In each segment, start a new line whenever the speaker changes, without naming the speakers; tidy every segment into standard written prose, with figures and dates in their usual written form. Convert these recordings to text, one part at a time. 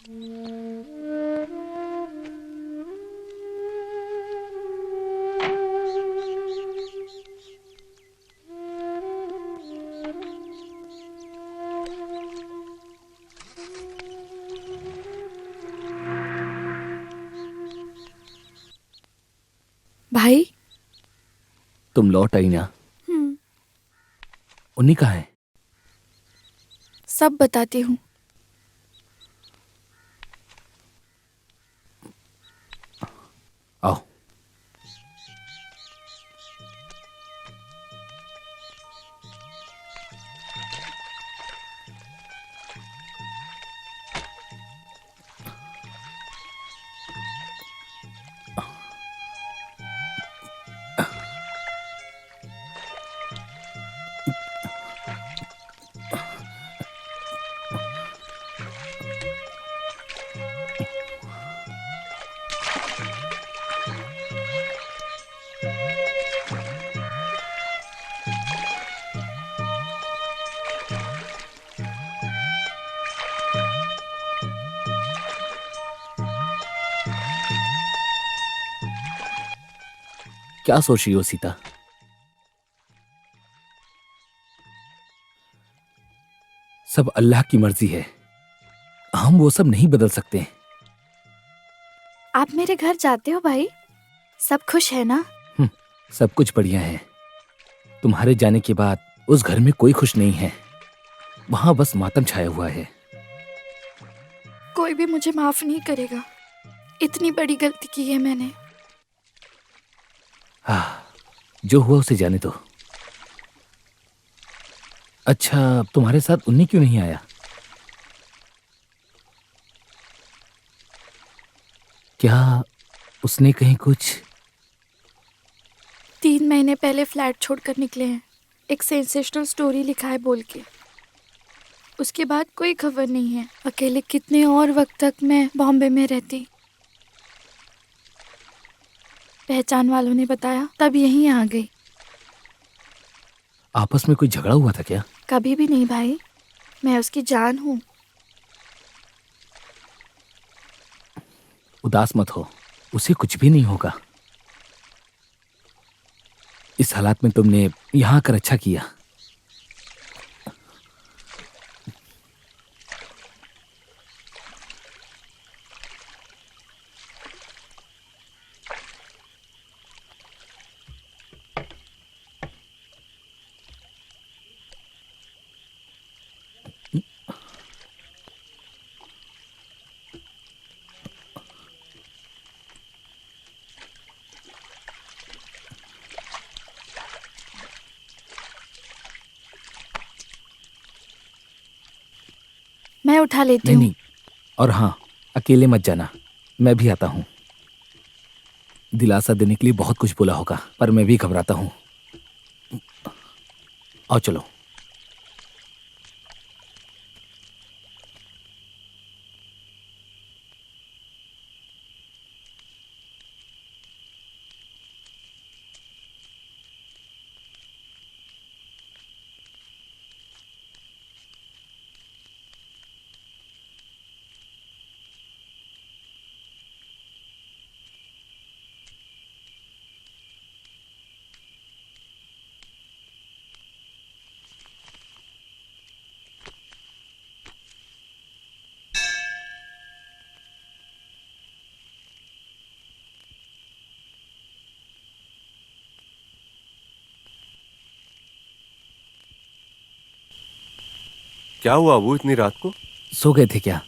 भाई,
तुम लौट आई ना? उन्हीं कहाँ है?
सब बताती हूँ।
आओ। क्या सोच रही हो सीता? सब अल्लाह की मर्जी है, हम वो सब नहीं बदल सकते।
आप मेरे घर जाते हो भाई? सब खुश है ना?
सब कुछ बढ़िया है। तुम्हारे जाने के बाद उस घर में कोई खुश नहीं है, वहां बस मातम छाया हुआ है।
कोई भी मुझे माफ नहीं करेगा। इतनी बड़ी गलती की है मैंने।
जो हुआ उसे जाने दो। अच्छा, तुम्हारे साथ उन्नी क्यों नहीं आया? क्या उसने कहीं कुछ?
3 महीने पहले फ्लैट छोड़कर निकले हैं। एक सेंसेशनल स्टोरी लिखा है बोल के। उसके बाद कोई खबर नहीं है। अकेले कितने और वक्त तक मैं बॉम्बे में रहती। पहचान वालों ने बताया, तब यहीं आ गई।
आपस में कोई झगड़ा हुआ था क्या?
कभी भी नहीं भाई, मैं उसकी जान हूँ।
उदास मत हो, उसे कुछ भी नहीं होगा। इस हालात में तुमने यहां आकर अच्छा किया।
मैं उठा लेती
नहीं
हूँ।
नहीं, और हाँ, अकेले मत जाना, मैं भी आता हूँ। दिलासा देने के लिए बहुत कुछ बोला होगा, पर मैं भी घबराता हूँ। आओ चलो।
क्या हुआ अबू, इतनी रात को?
सो गए थे क्या?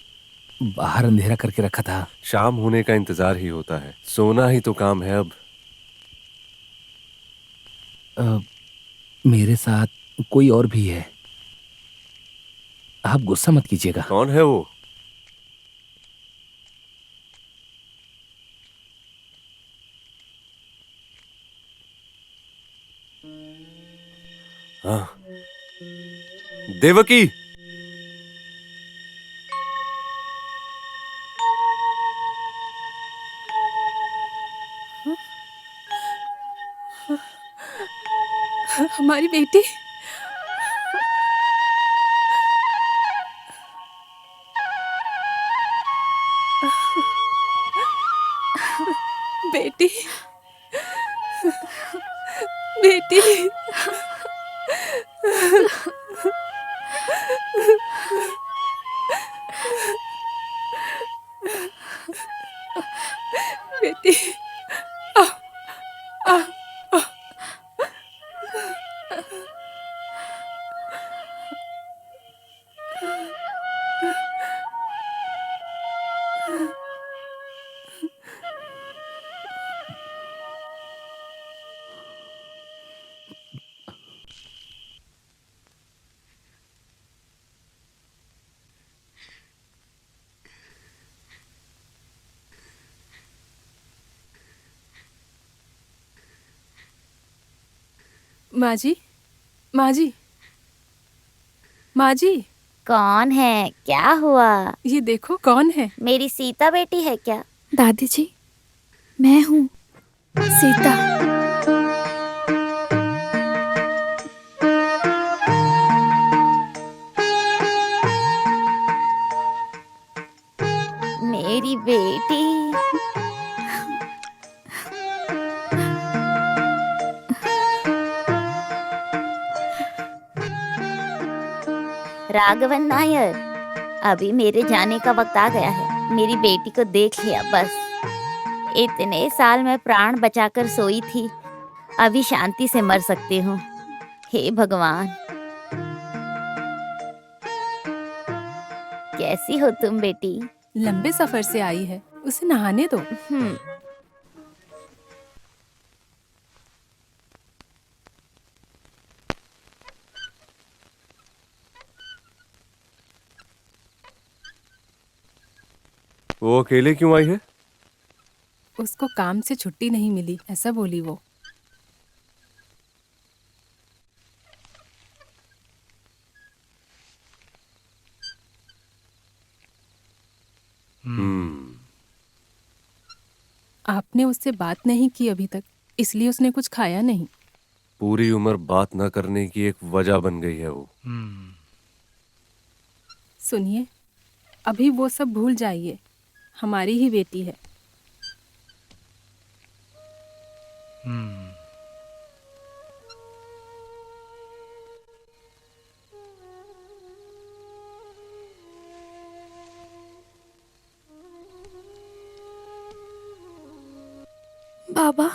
बाहर अंधेरा करके रखा था।
शाम होने का इंतजार ही होता है, सोना ही तो काम है अब।
मेरे साथ कोई और भी है, आप गुस्सा मत कीजिएगा।
कौन है वो? हाँ, देवकी।
हमारी बेटी।
बेटी, बेटी, बेटी, आ, आ, आ। माँ जी, माँ जी, माँ जी,
कौन है? क्या हुआ?
ये देखो कौन है।
मेरी सीता बेटी है क्या?
दादी जी, मैं हूँ सीता।
मेरी बेटी। राघवन नायर, अभी मेरे जाने का वक्त आ गया है। मेरी बेटी को देख लिया बस। इतने साल मैं प्राण बचाकर सोई थी, अभी शांति से मर सकती हूँ। हे भगवान, कैसी हो तुम बेटी?
लंबे सफर से आई है, उसे नहाने दो।
हम्म।
वो अकेले क्यों आई है?
उसको काम से छुट्टी नहीं मिली, ऐसा बोली वो।
हम्म।
आपने उससे बात नहीं की अभी तक, इसलिए उसने कुछ खाया नहीं।
पूरी उम्र बात न करने की एक वजह बन गई है वो।
सुनिए, अभी वो सब भूल जाइए, हमारी ही बेटी है।
बाबा,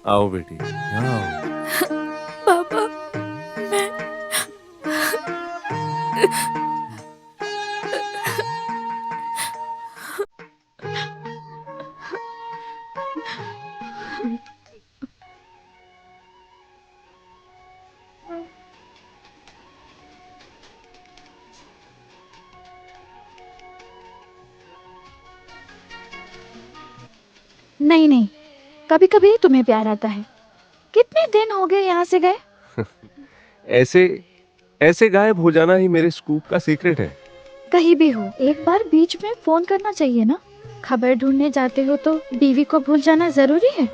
आओ बेटी, यहाँ आओ।
बाबा, मैं
नहीं नहीं, कभी कभी तुम्हें प्यार आता है। कितने दिन हो गए यहाँ से गए?
ऐसे ऐसे गायब हो जाना ही मेरे स्कूप का सीक्रेट है।
कहीं भी हो, एक बार बीच में फोन करना चाहिए ना। खबर ढूंढने जाते हो तो बीवी को भूल जाना जरूरी है।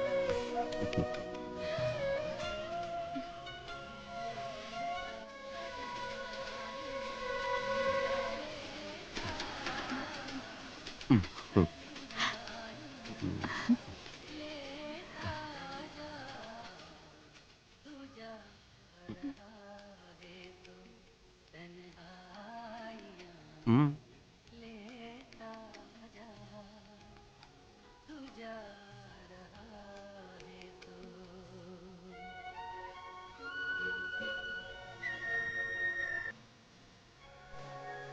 हम्म।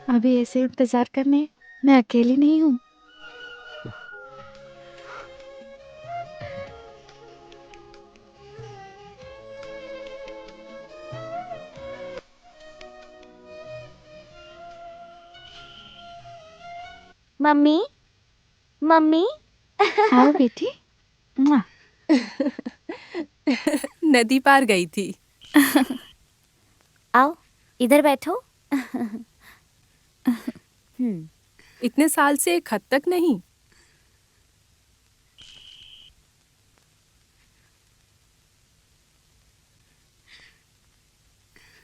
अभी ऐसे इंतजार करने मैं अकेली नहीं हूँ।
Mummy, mummy.
आओ बेटी। मुआ।
नदी पार गई थी।
आओ, इधर बैठो।
इतने साल से एक खत तक नहीं।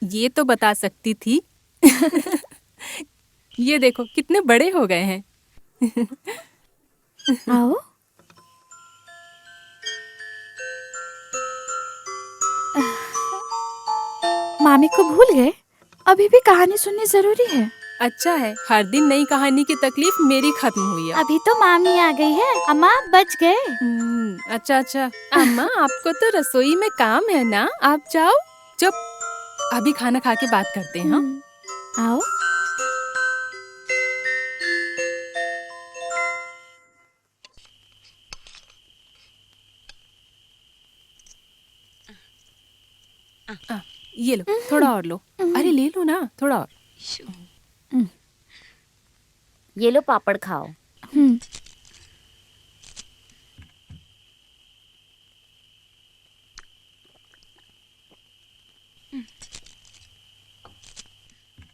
ये तो बता सकती थी ये देखो कितने बड़े हो गए हैं।
आओ। मामी को भूल गए? अभी भी कहानी सुननी जरूरी है।
अच्छा है, हर दिन नई कहानी की तकलीफ मेरी खत्म हुई अब।
अभी तो मामी आ गई है। अम्मा बच गए।
अच्छा अच्छा। अम्मा आपको तो रसोई में काम है ना, आप जाओ। चुप, अभी खाना खा के बात करते हैं। हाँ?
आओ।
ये लो, थोड़ा और लो। अरे ले लो ना, थोड़ा और।
ये लो पापड़ खाओ।
हम्म।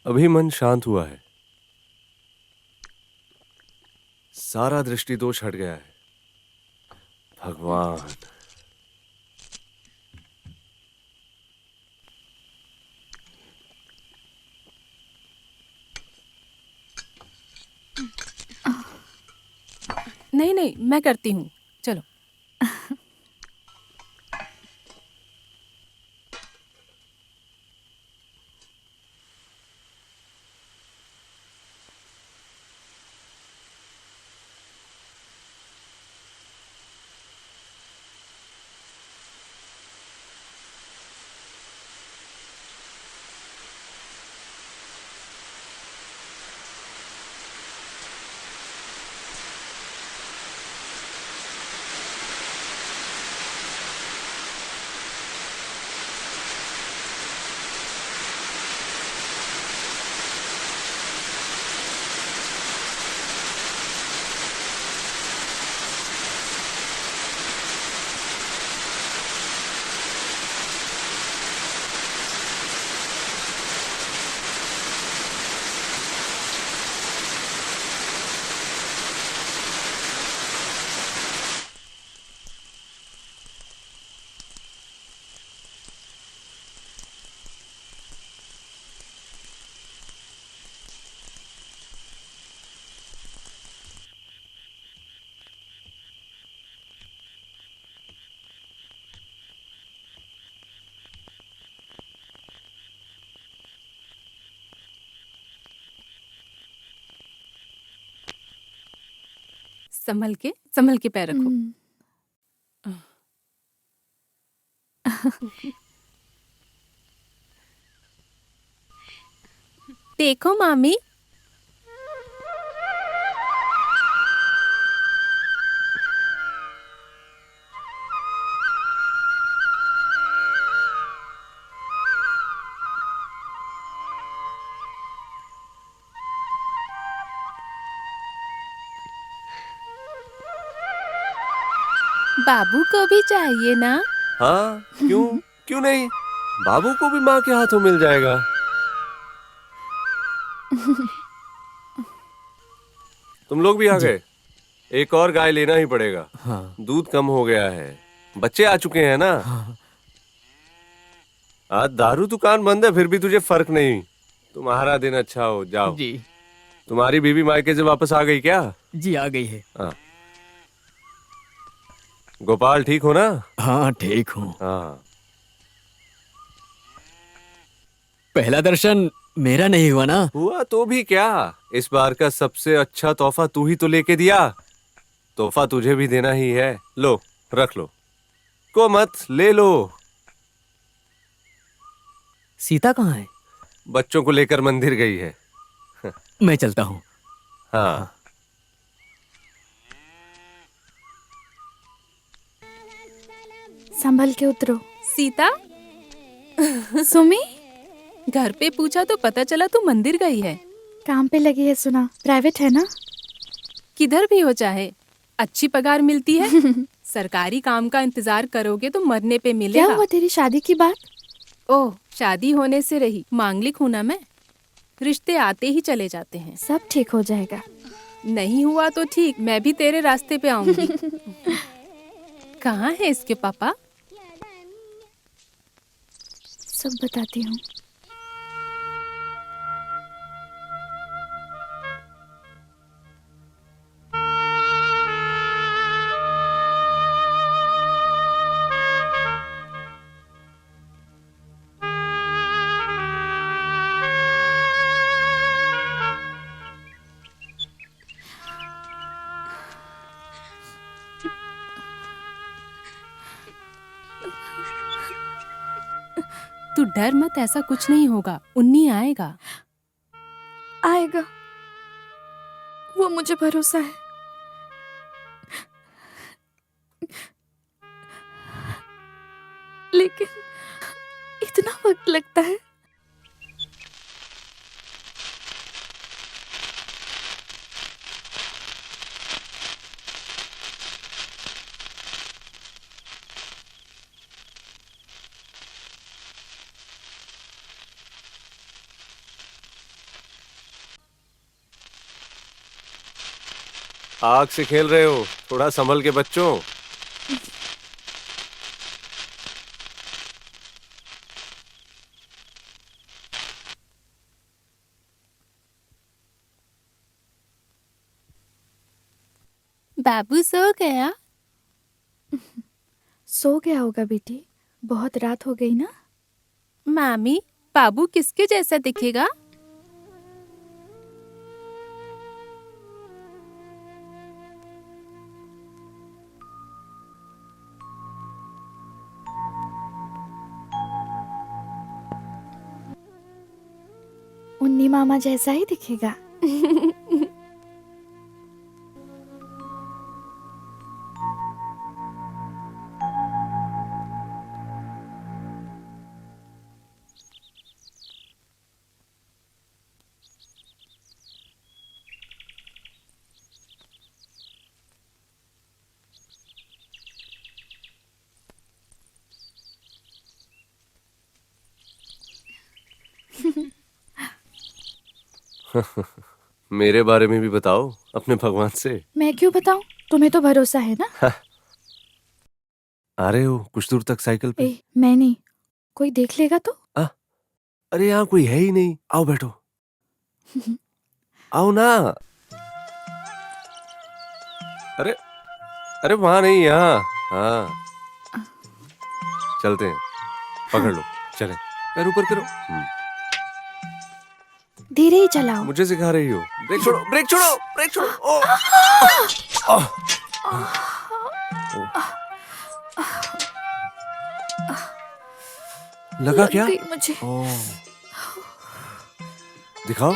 अभी मन शांत हुआ है, सारा दृष्टि दोष हट गया है। भगवान।
नहीं नहीं, मैं करती हूँ, चलो। संभल के पैर रखो। देखो मामी, बाबू को भी चाहिए ना?
हाँ, क्यों क्यों नहीं, बाबू को भी माँ के हाथों मिल जाएगा। तुम लोग भी आ गए? एक और गाय लेना ही पड़ेगा।
हाँ।
दूध कम हो गया है, बच्चे आ चुके हैं ना।
हाँ।
आज दारू दुकान बंद है, फिर भी तुझे फर्क नहीं। तुम्हारा दिन अच्छा हो, जाओ।
जी
तुम्हारी बीवी मायके से वापस आ गई क्या?
जी आ गई है।
हाँ। गोपाल ठीक हो ना?
हाँ ठीक हूँ।
हाँ।
पहला दर्शन मेरा नहीं हुआ ना?
हुआ तो भी क्या, इस बार का सबसे अच्छा तोहफा तू ही तो लेके दिया। तोहफा तुझे भी देना ही है। लो रख लो, को मत, ले लो।
सीता कहाँ है?
बच्चों को लेकर मंदिर गई है।
मैं चलता हूँ।
हाँ।
संभल के उतरो।
सीता,
सुमी,
घर पे पूछा तो पता चला तू मंदिर गई है।
काम पे लगी है सुना, प्राइवेट है ना।
किधर भी हो चाहे अच्छी पगार मिलती है। सरकारी काम का इंतजार करोगे तो मरने पे
क्या
मिलेगा।
हुआ तेरी शादी की बात?
ओह, शादी होने से रही, मांगलिक हूं ना मैं। रिश्ते आते ही चले जाते हैं।
सब ठीक हो जाएगा।
नहीं हुआ तो ठीक, मैं भी तेरे रास्ते पे आऊंगी। कहाँ है इसके पापा?
सब बताती हूँ।
तू डर मत, ऐसा कुछ नहीं होगा, उन्नी आएगा।
आएगा, वो मुझे भरोसा है। लेकिन इतना वक्त लगता है।
आग से खेल रहे हो, थोड़ा संभल के बच्चों।
बाबू सो गया?
सो गया होगा बेटी, बहुत रात हो गई ना।
मामी, बाबू किसके जैसा दिखेगा?
उन्नी मामा जैसा ही दिखेगा।
मेरे बारे में भी बताओ अपने भगवान से।
मैं क्यों बताऊं, तुम्हें तो भरोसा है ना।
आ रहे हो कुछ दूर तक साइकिल पे?
मैं नहीं, कोई देख लेगा तो।
अरे यहाँ कोई है ही नहीं, आओ बैठो। आओ ना। अरे अरे वहां नहीं, यहाँ। हाँ चलते हैं, पकड़ लो, चले। पैर ऊपर करो।
धीरे ही चलाओ।
मुझे सिखा रही हो। ब्रेक छोड़ो, ब्रेक छोड़ो, ब्रेक छोड़ो। ओ, लगा क्या?
गई मुझे।
ओ, दिखाओ।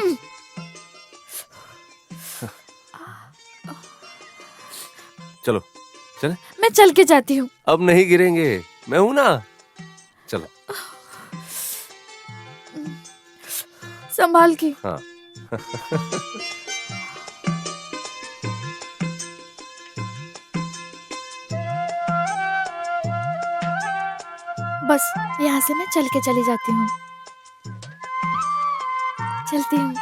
चलो चले।
मैं चल के जाती हूँ।
अब नहीं गिरेंगे, मैं हूं ना। चलो।
संभाल के।
हाँ।
बस यहाँ से मैं चल के चली जाती हूँ। चलती हूँ।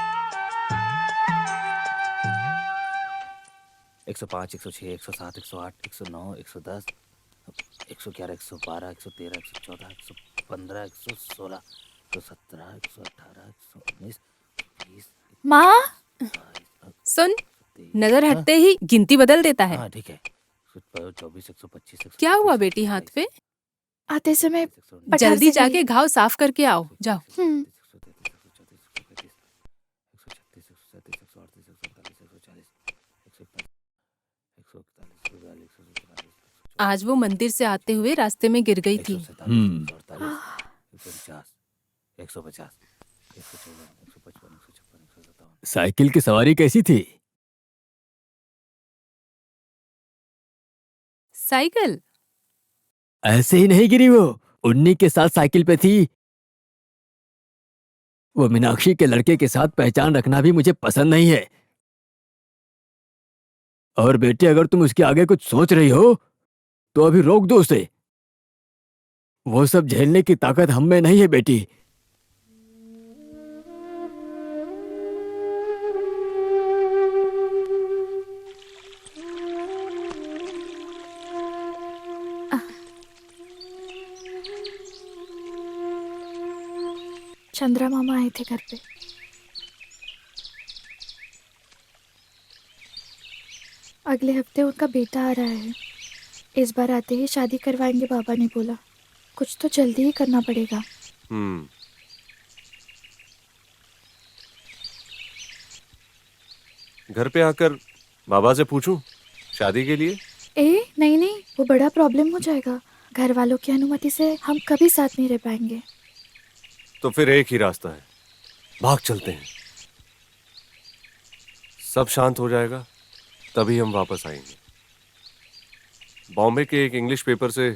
105, 106, 107, 108, 109, 110, 111, 112, 113, 114, 115, 116, 117, 118, 119, 20।
माँ,
सुन, नजर हटते ही गिनती बदल देता है।
हाँ ठीक है। 124, 125,
क्या हुआ बेटी हाथ पे?
आते समय पठार
जल्दी
से
जाके
गिरी।
घाव साफ करके आओ, जाओ। आज वो मंदिर से आते हुए रास्ते में गिर गई थी।
150,
साइकिल की सवारी कैसी थी?
साइकिल?
ऐसे ही नहीं गिरी वो, उन्नी के साथ साइकिल पे थी। वो मीनाक्षी के लड़के के साथ पहचान रखना भी मुझे पसंद नहीं है। और बेटे, अगर तुम उसके आगे कुछ सोच रही हो तो अभी रोक दो उसे। वो सब झेलने की ताकत हम में नहीं है बेटी।
चंद्रा मामा आए थे घर पे। अगले हफ्ते उनका बेटा आ रहा है। इस बार आते ही शादी करवाएंगे, बाबा ने बोला। कुछ तो जल्दी ही करना पड़ेगा।
घर पे आकर बाबा से पूछूं शादी के लिए?
नहीं नहीं, वो बड़ा प्रॉब्लम हो जाएगा। घर वालों की अनुमति से हम कभी साथ नहीं रह पाएंगे।
तो फिर एक ही रास्ता है, भाग चलते हैं। सब शांत हो जाएगा तभी हम वापस आएंगे। बॉम्बे के एक इंग्लिश पेपर से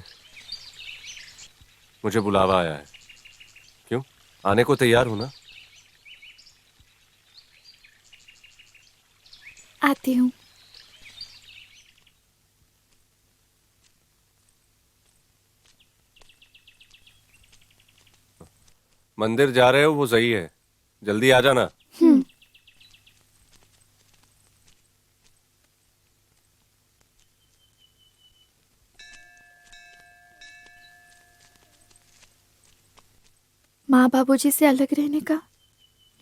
मुझे बुलावा आया है। क्यों, आने को तैयार हो ना?
आती हूँ।
मंदिर जा रहे हो वो सही है, जल्दी आ जाना।
माँ बाबूजी से अलग रहने का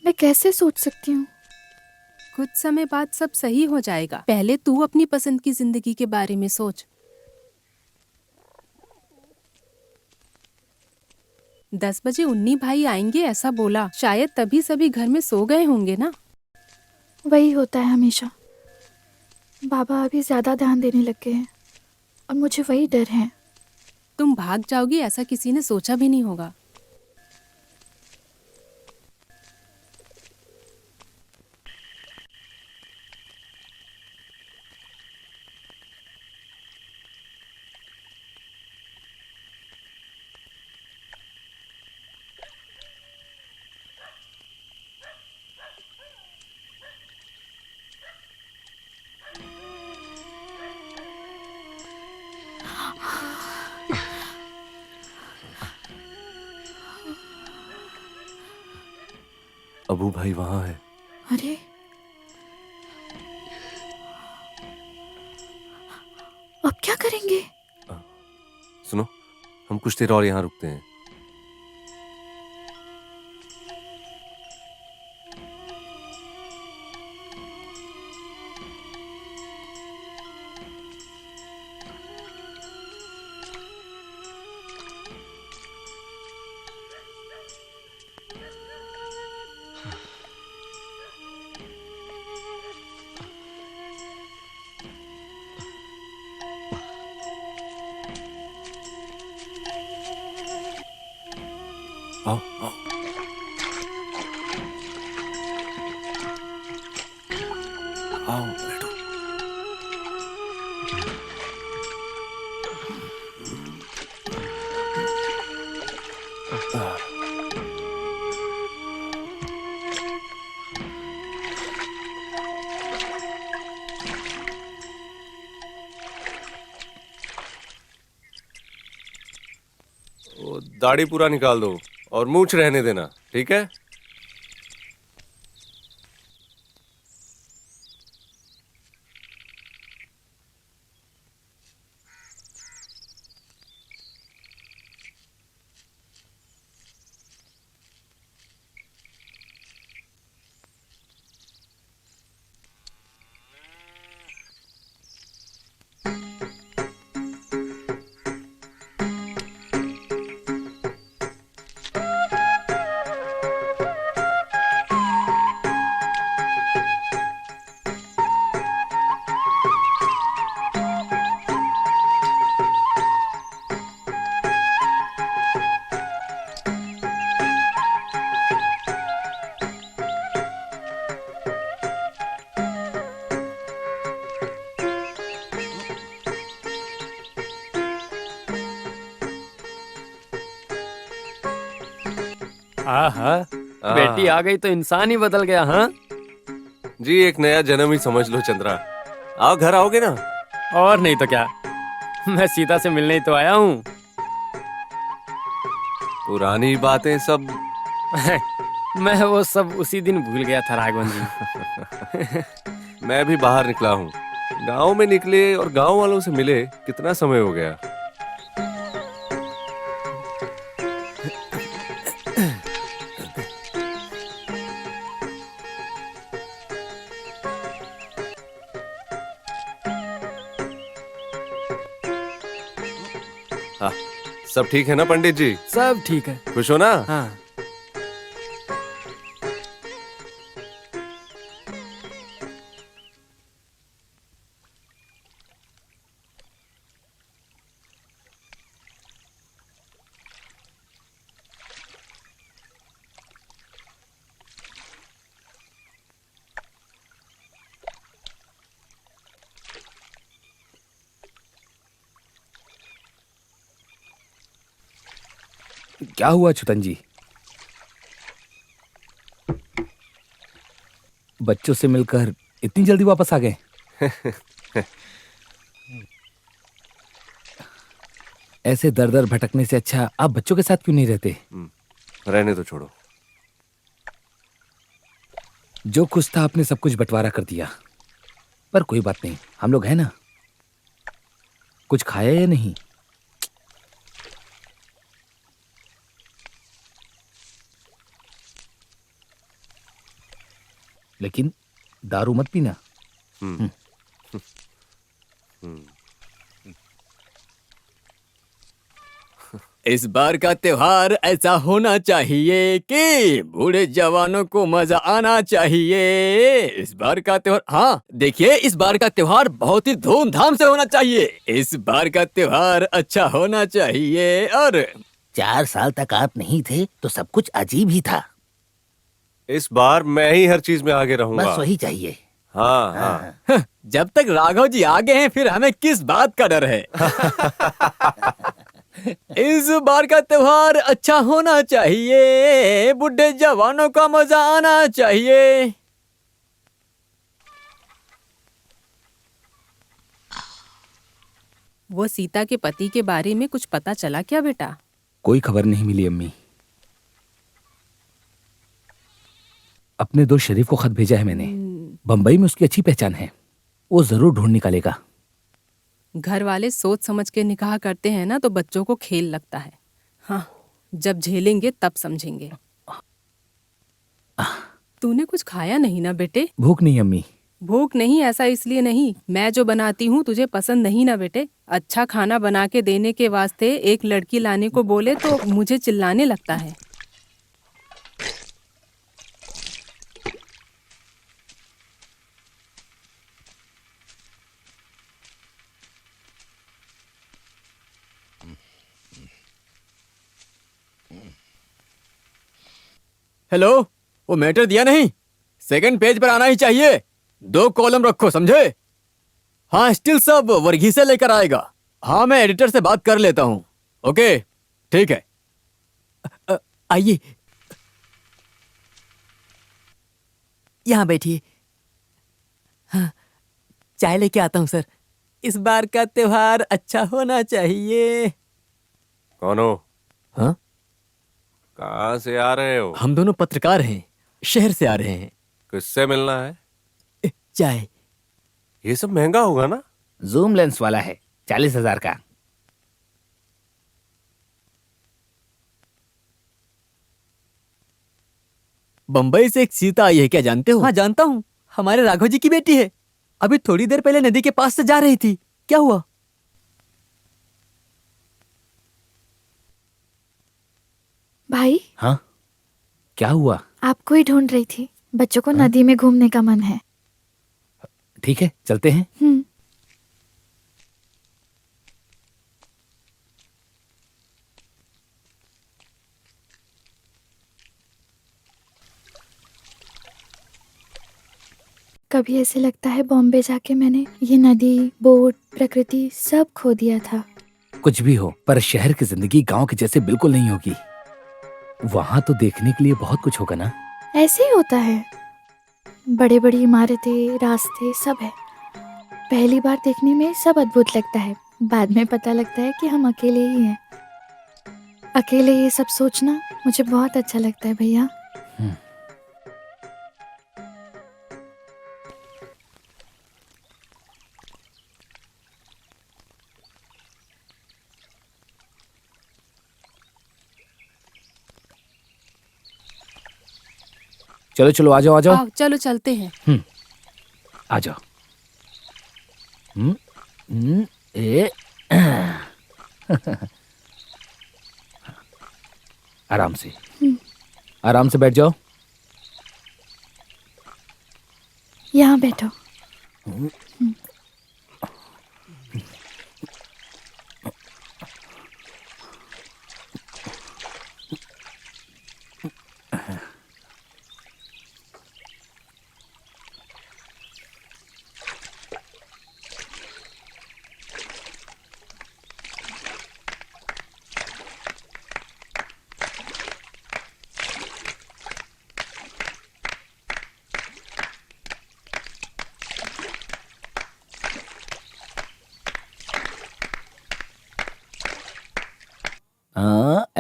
मैं कैसे सोच सकती हूँ?
कुछ समय बाद सब सही हो जाएगा। पहले तू अपनी पसंद की जिंदगी के बारे में सोच। 10 बजे उन्नी भाई आएंगे ऐसा बोला, शायद तभी सभी घर में सो गए होंगे ना।
वही होता है हमेशा। बाबा अभी ज्यादा ध्यान देने लग गए हैं और मुझे वही डर है।
तुम भाग जाओगी ऐसा किसी ने सोचा भी नहीं होगा।
अबू भाई वहां है।
अरे अब क्या करेंगे?
सुनो, हम कुछ देर और यहाँ रुकते हैं। आओ आओ। आओ बैठो। वो दाढ़ी पूरा निकाल दो और मूंछ रहने देना, ठीक है?
हाँ, बेटी आ गई तो इंसान ही बदल गया। हाँ
जी, एक नया जन्म ही समझ लो चंद्रा। आओ, घर आओगे ना?
और नहीं तो क्या, मैं सीता से मिलने ही तो आया हूँ।
पुरानी बातें सब।
मैं वो सब उसी दिन भूल गया था राघवन जी।
मैं भी बाहर निकला हूँ। गांव में निकले और गांव वालों से मिले कितना समय हो गया। हाँ, सब ठीक है ना पंडित जी?
सब ठीक है।
खुश हो ना?
हाँ
क्या हुआ छुतन जी? बच्चों से मिलकर इतनी जल्दी वापस आ गए? ऐसे दर दर भटकने से अच्छा आप बच्चों के साथ क्यों नहीं रहते?
रहने तो छोड़ो।
जो कुछ था आपने सब कुछ बंटवारा कर दिया, पर कोई बात नहीं, हम लोग हैं ना। कुछ खाया या नहीं? लेकिन दारू मत पीना।
हम्म।
इस बार का त्योहार ऐसा होना चाहिए कि बूढ़े जवानों को मजा आना चाहिए। इस बार का त्योहार, हाँ देखिए, इस बार का त्योहार बहुत ही धूमधाम से होना चाहिए। इस बार का त्योहार अच्छा होना चाहिए। और
4 साल तक आप नहीं थे तो सब कुछ अजीब ही था।
इस बार मैं ही हर चीज में आगे रहूंगा।
बस वही चाहिए।
हाँ हाँ।
जब तक राघव जी आगे हैं फिर हमें किस बात का डर है। इस बार का त्योहार अच्छा होना चाहिए, बुढ़े जवानों का मजा आना चाहिए।
वो सीता के पति के बारे में कुछ पता चला क्या बेटा?
कोई खबर नहीं मिली अम्मी। अपने दोस्त शरीफ को खत भेजा है मैंने। बंबई में उसकी अच्छी पहचान है, वो जरूर ढूंढ निकालेगा।
घर वाले सोच समझ के निकाह करते हैं ना तो बच्चों को खेल लगता है। हाँ, जब झेलेंगे तब समझेंगे। तूने कुछ खाया नहीं ना बेटे?
भूख नहीं अम्मी।
भूख नहीं ऐसा इसलिए नहीं, मैं जो बनाती हूँ तुझे पसंद नहीं ना बेटे। अच्छा खाना बना के देने के वास्ते एक लड़की लाने को बोले तो मुझे चिल्लाने लगता है।
हेलो, वो मैटर दिया नहीं? सेकंड पेज पर आना ही चाहिए। 2 कॉलम रखो, समझे? हाँ, स्टिल सब वर्गीस से लेकर आएगा। हाँ, मैं एडिटर से बात कर लेता हूँ। ओके, ठीक है। आइए, यहाँ बैठिए। हाँ, चाय लेके आता हूँ सर। इस बार का त्योहार अच्छा होना चाहिए।
कौन हो?
हाँ,
कहाँ से आ रहे हो?
हम दोनों पत्रकार हैं, शहर से आ रहे हैं।
किससे मिलना है?
चाय।
ये सब महंगा होगा ना?
जूम लेंस वाला है, 40,000 का।
बंबई से एक सीता आई है, क्या जानते हो? हाँ जानता हूँ, हमारे राघव जी की बेटी है। अभी थोड़ी देर पहले नदी के पास से जा रही थी। क्या हुआ?
भाई,
हाँ, क्या हुआ?
आपको ही ढूंढ रही थी। बच्चों को नदी में घूमने का मन है।
ठीक है, चलते हैं।
कभी ऐसे लगता है बॉम्बे जाके मैंने ये नदी, बोट, प्रकृति सब खो दिया था।
कुछ भी हो, पर शहर की जिंदगी गांव के जैसे बिल्कुल नहीं होगी। वहां तो देखने के लिए बहुत कुछ होगा ना।
ऐसे ही होता है, बड़े बड़ी इमारतें, रास्ते सब है। पहली बार देखने में सब अद्भुत लगता है, बाद में पता लगता है कि हम अकेले ही हैं। अकेले ये सब सोचना मुझे बहुत अच्छा लगता है भैया।
चलो चलो, आ जाओ आ जाओ।
आओ चलो चलते हैं।
आ जाओ। ए आराम से, आराम से बैठ जाओ।
यहाँ बैठो।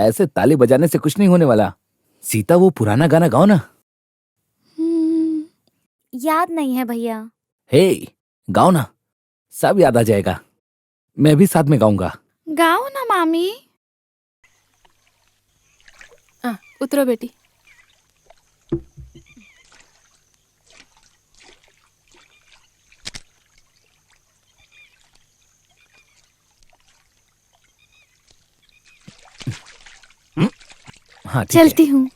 ऐसे ताली बजाने से कुछ नहीं होने वाला। सीता वो पुराना गाना गाओ ना।
याद नहीं है भैया।
हे, गाओ ना, सब याद आ जाएगा। मैं भी साथ में गाऊंगा।
गाओ ना मामी।
उतरो बेटी।
हाँ ठीक है।
चलती हूँ।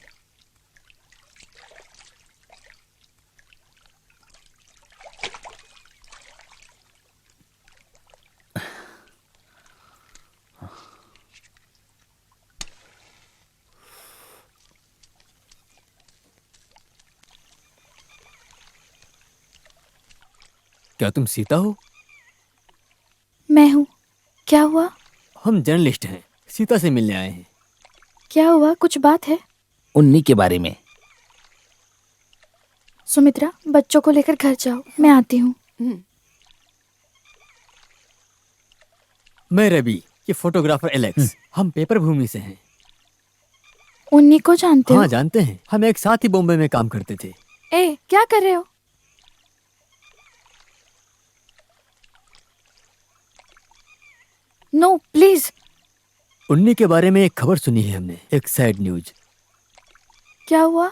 क्या तुम सीता हो?
मैं हूँ। क्या हुआ?
हम जर्नलिस्ट हैं, सीता से मिलने आए हैं।
क्या हुआ? कुछ बात है?
उन्हीं के बारे में।
सुमित्रा, बच्चों को लेकर घर जाओ, मैं आती हूँ।
मैं रवि, ये फोटोग्राफर एलेक्स। हम पेपर भूमि से हैं।
उन्हीं को जानते
हाँ
हो?
जानते हैं, हम एक साथ ही बॉम्बे में काम करते थे।
ए, क्या कर रहे हो? No please.
उन्हीं के बारे में एक खबर सुनी है हमने, एक सैड न्यूज।
क्या हुआ?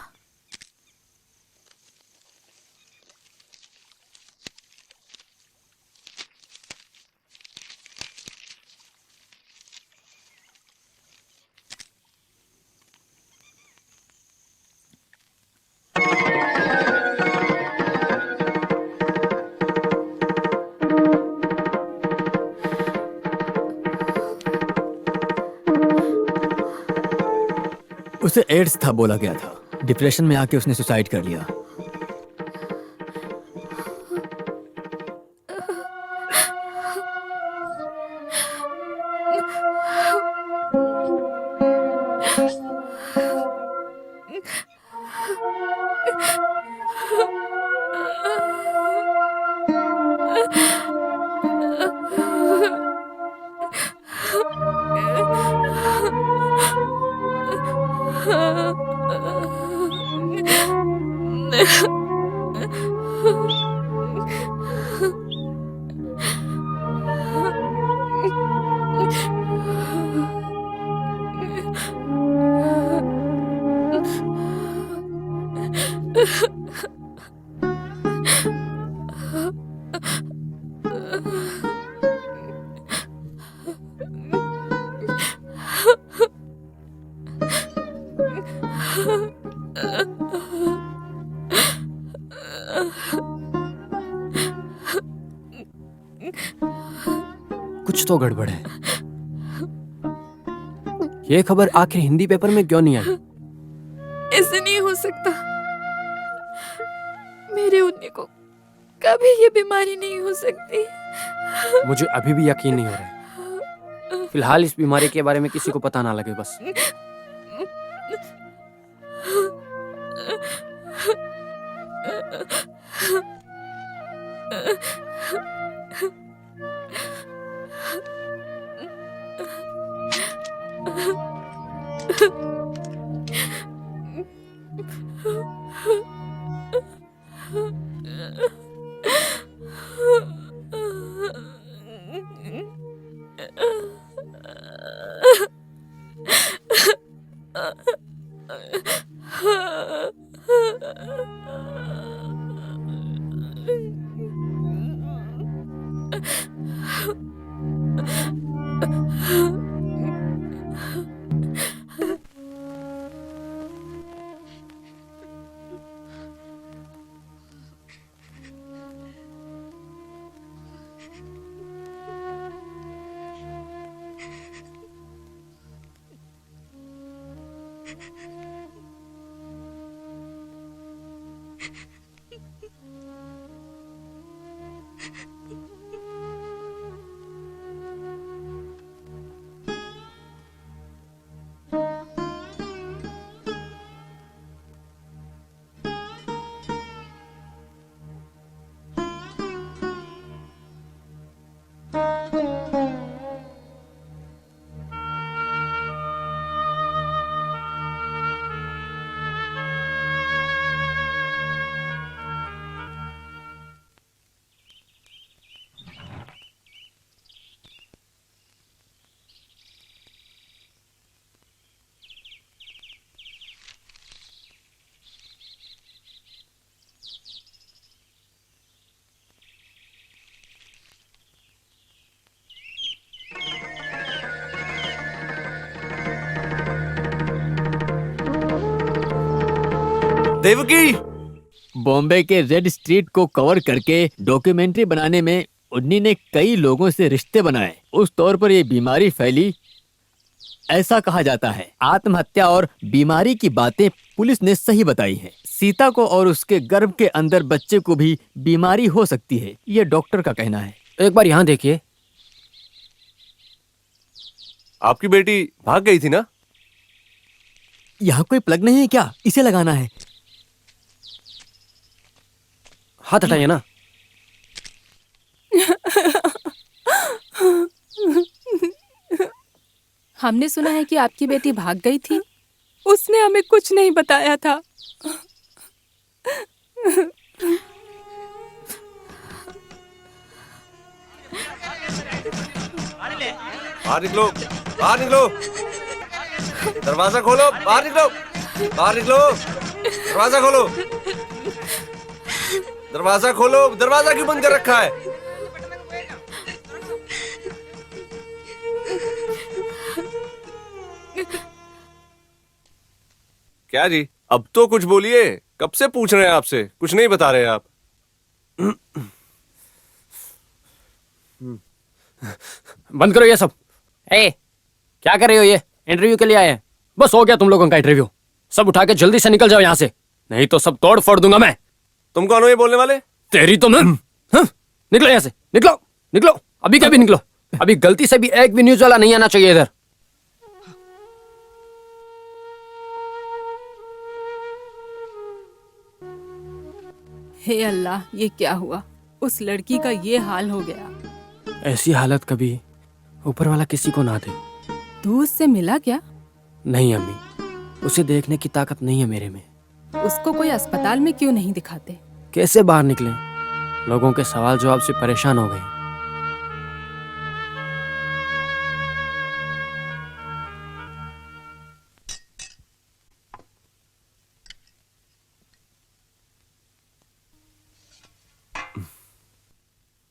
उसे एड्स था बोला गया था। डिप्रेशन में आके उसने सुसाइड कर लिया।
कुछ तो गड़बड़ है। ये खबर आखिर हिंदी पेपर में क्यों नहीं आई?
ऐसे नहीं हो सकता। मेरे उन्हीं को कभी ये बीमारी नहीं हो सकती।
मुझे अभी भी यकीन नहीं हो रहा है। फिलहाल इस बीमारी के बारे में किसी को पता ना लगे बस।
देवकी।
बॉम्बे के रेड स्ट्रीट को कवर करके डॉक्यूमेंट्री बनाने में उन्नी ने कई लोगों से रिश्ते बनाए। उस तौर पर ये बीमारी फैली, ऐसा कहा जाता है। आत्महत्या और बीमारी की बातें पुलिस ने सही बताई हैं। सीता को और उसके गर्भ के अंदर बच्चे को भी बीमारी हो सकती है, ये डॉक्टर का कहना है।
एक बार यहाँ देखिए।
आपकी बेटी भाग गई थी ना?
यहाँ कोई प्लग नहीं है क्या? इसे लगाना है।
हाथ हटाइए ना।
हमने सुना है कि आपकी बेटी भाग गई थी। उसने हमें कुछ नहीं बताया था।
बाहर निकलो, बाहर निकलो। दरवाजा खोलो, बाहर निकलो, बाहर निकलो। दरवाजा खोलो, दरवाजा खोलो। दरवाजा क्यों बंद कर रखा है? क्या जी, अब तो कुछ बोलिए। कब से पूछ रहे हैं आपसे, कुछ नहीं बता रहे आप।
बंद करो ये सब। ए, क्या कर रहे हो? ये इंटरव्यू के लिए आए हैं। बस हो गया तुम लोगों का इंटरव्यू। सब उठा के जल्दी से निकल जाओ यहाँ से, नहीं तो सब तोड़ फोड़ दूंगा मैं।
तुम कौन हो ये बोलने वाले?
तेरी तो मैं। हाँ? निकलो यहाँ से, निकलो निकलो, अभी कभी निकलो। अभी गलती से भी एक भी न्यूज वाला नहीं आना चाहिए इधर।
हे अल्लाह, ये क्या हुआ? उस लड़की का ये हाल हो गया।
ऐसी हालत कभी ऊपर वाला किसी को ना दे।
तू उससे मिला क्या?
नहीं अम्मी, उसे देखने की ताकत नहीं है मेरे में।
उसको कोई अस्पताल में क्यों नहीं दिखाते?
कैसे बाहर निकले? लोगों के सवाल जवाब से परेशान हो गए।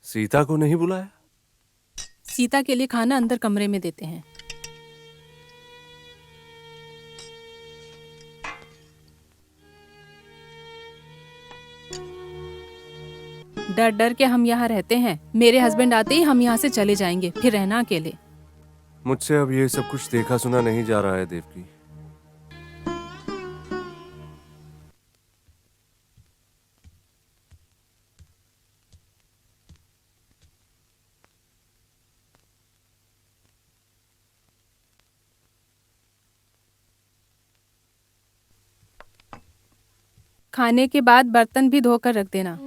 सीता को नहीं बुलाया?
सीता के लिए खाना अंदर कमरे में देते हैं। डर डर के हम यहाँ रहते हैं। मेरे हस्बैंड आते ही हम यहाँ से चले जाएंगे, फिर रहना अकेले।
मुझसे अब ये सब कुछ देखा सुना नहीं जा रहा है देवकी।
खाने के बाद बर्तन भी धोकर रख देना।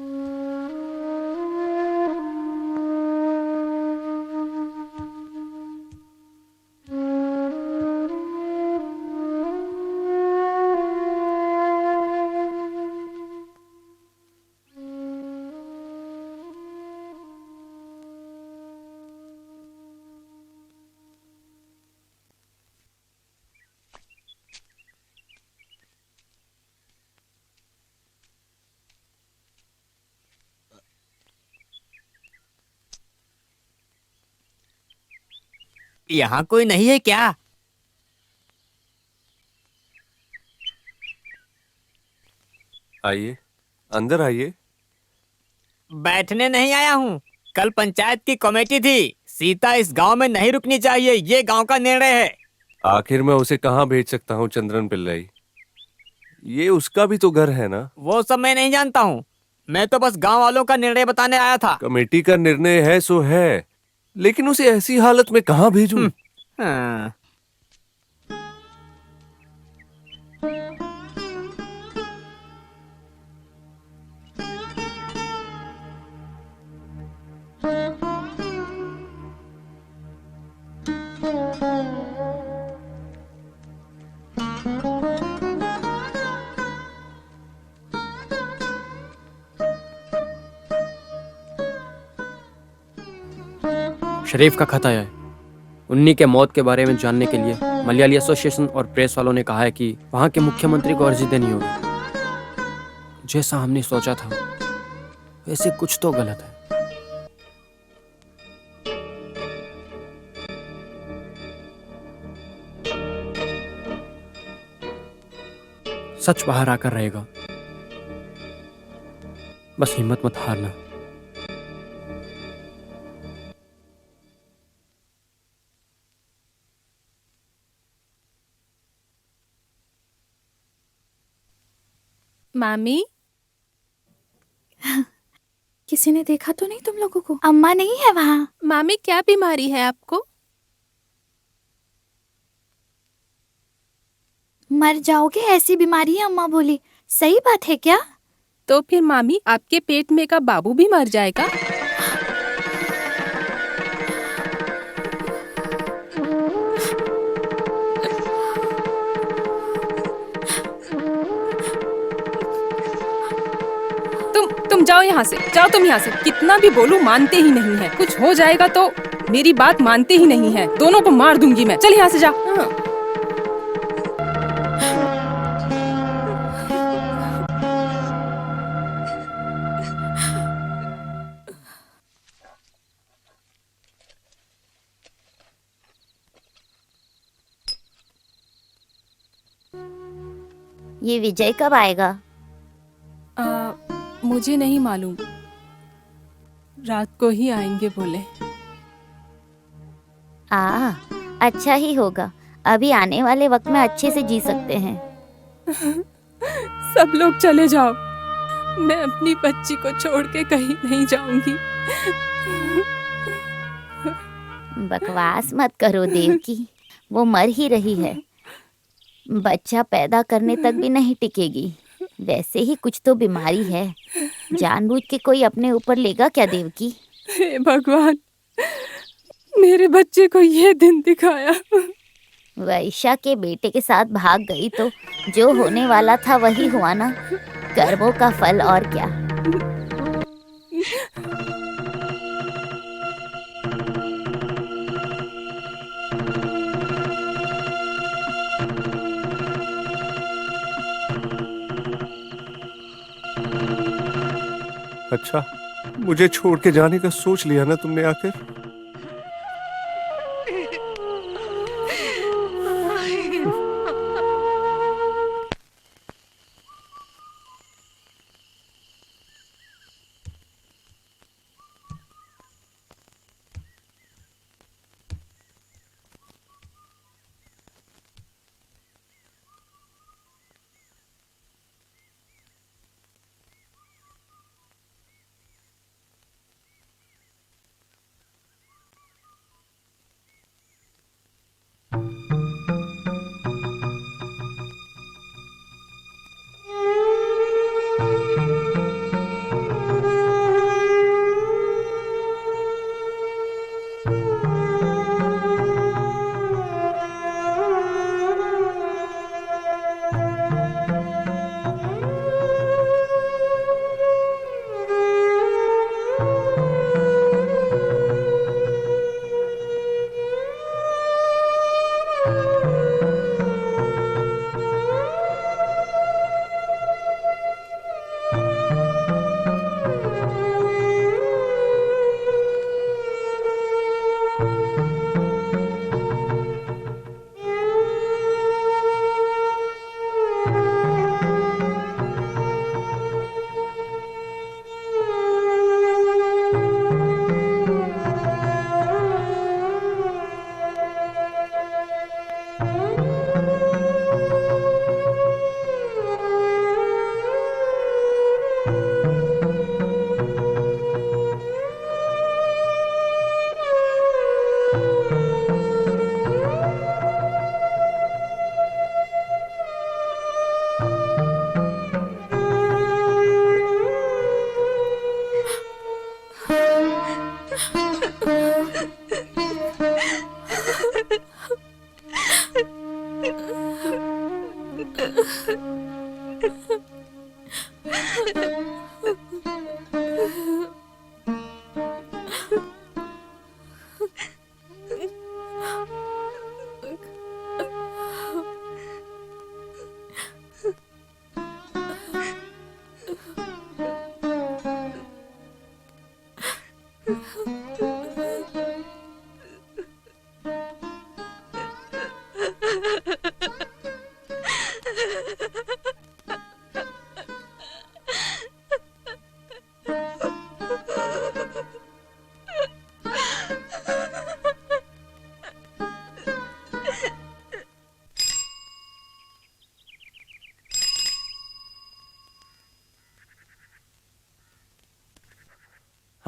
यहाँ कोई नहीं है क्या?
आइए, अंदर आइए।
बैठने नहीं आया हूँ। कल पंचायत की कमेटी थी। सीता इस गांव में नहीं रुकनी चाहिए, ये गांव का निर्णय है।
आखिर मैं उसे कहाँ भेज सकता हूँ चंद्रन पिल्लाई? ये उसका भी तो घर है ना।
वो सब मैं नहीं जानता हूँ। मैं तो बस गांव वालों का निर्णय बताने आया था।
कमेटी का निर्णय है सो है, लेकिन उसे ऐसी हालत में कहाँ भेजूं?
हाँ।
शरीफ का खत आया है। उन्नी के मौत के बारे में जानने के लिए मलयाली एसोसिएशन और प्रेस वालों ने कहा है कि वहां के मुख्यमंत्री को अर्जी देनी होगी। जैसा हमने सोचा था वैसे कुछ तो गलत है। सच बाहर आकर रहेगा। बस हिम्मत मत हारना।
मामी,
किसी ने देखा तो नहीं तुम लोगों को? अम्मा नहीं है वहाँ।
मामी क्या बीमारी है आपको?
मर जाओगे ऐसी बीमारी है, अम्मा बोली। सही बात है क्या?
तो फिर मामी आपके पेट में का बाबू भी मर जाएगा? तुम जाओ यहाँ से, जाओ तुम यहाँ से। कितना भी बोलूं मानते ही नहीं है। कुछ हो जाएगा तो मेरी बात मानते ही नहीं है। दोनों को मार दूंगी मैं। चल यहाँ से जा।
ये विजय कब आएगा?
मुझे नहीं मालूम, रात को ही आएंगे बोले।
अच्छा ही होगा। अभी आने वाले वक्त में अच्छे से जी सकते हैं।
सब लोग चले जाओ, मैं अपनी बच्ची को छोड़ के कहीं नहीं जाऊंगी।
बकवास मत करो देवकी, वो मर ही रही है। बच्चा पैदा करने तक भी नहीं टिकेगी। वैसे ही कुछ तो बीमारी है। जानबूझ के कोई अपने ऊपर लेगा क्या देवकी?
हे भगवान, मेरे बच्चे को ये दिन दिखाया।
वैशा के बेटे के साथ भाग गई तो जो होने वाला था वही हुआ ना। कर्मों का फल और क्या।
अच्छा, मुझे छोड़ के जाने का सोच लिया ना तुमने आकर?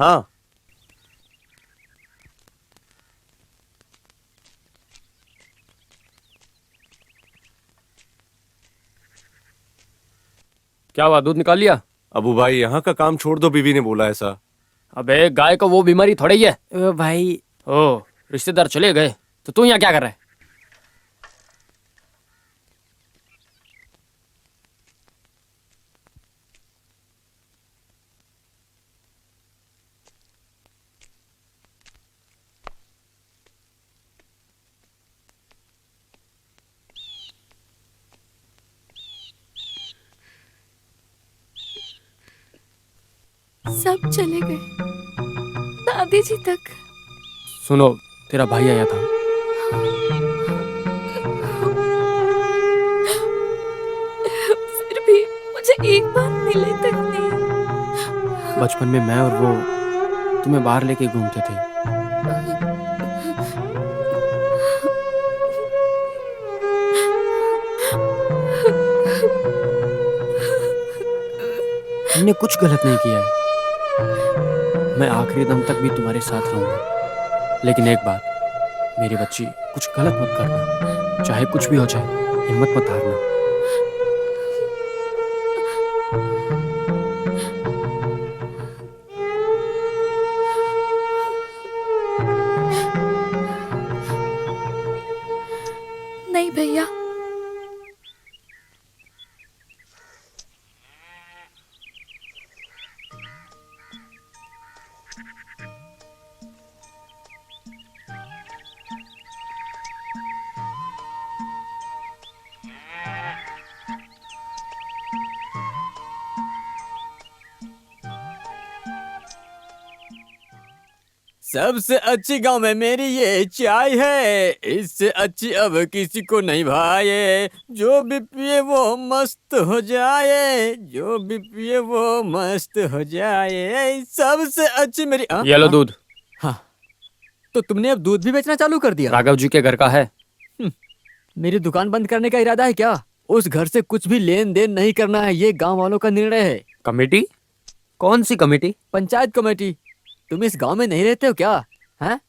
हाँ।
क्या हुआ, दूध निकाल लिया?
अबू भाई यहाँ का काम छोड़ दो, बीवी ने बोला ऐसा।
अबे गाय को वो बीमारी थोड़ी ही है। भाई ओ, रिश्तेदार चले गए तो तू यहाँ क्या कर रहा है?
सब चले गए, दादी जी तक।
सुनो, तेरा भाई आया था।
फिर भी मुझे एक बार मिले तक नहीं।
बचपन में मैं और वो तुम्हें बाहर लेके घूमते थे। हमने कुछ गलत नहीं किया है। मैं आखिरी दम तक भी तुम्हारे साथ रहूंगा। लेकिन एक बात, मेरी बच्ची, कुछ गलत मत करना। चाहे कुछ भी हो जाए, हिम्मत मत हारना।
नहीं भैया,
सबसे अच्छी गांव में मेरी ये चाय है, इससे अच्छी अब किसी को नहीं भाए। जो भी पिए वो मस्त हो जाए, जो भी पिए वो मस्त हो जाए। सबसे अच्छी मेरी
ये लो दूध।
हाँ, तो तुमने अब दूध भी बेचना चालू कर दिया?
राघव जी के घर का है।
मेरी दुकान बंद करने का इरादा है क्या? उस घर से कुछ भी लेन देन नहीं करना है, ये गांव वालों का निर्णय है।
कमेटी? कौन सी कमेटी?
पंचायत कमेटी। तुम इस गांव में नहीं रहते हो क्या? हैं?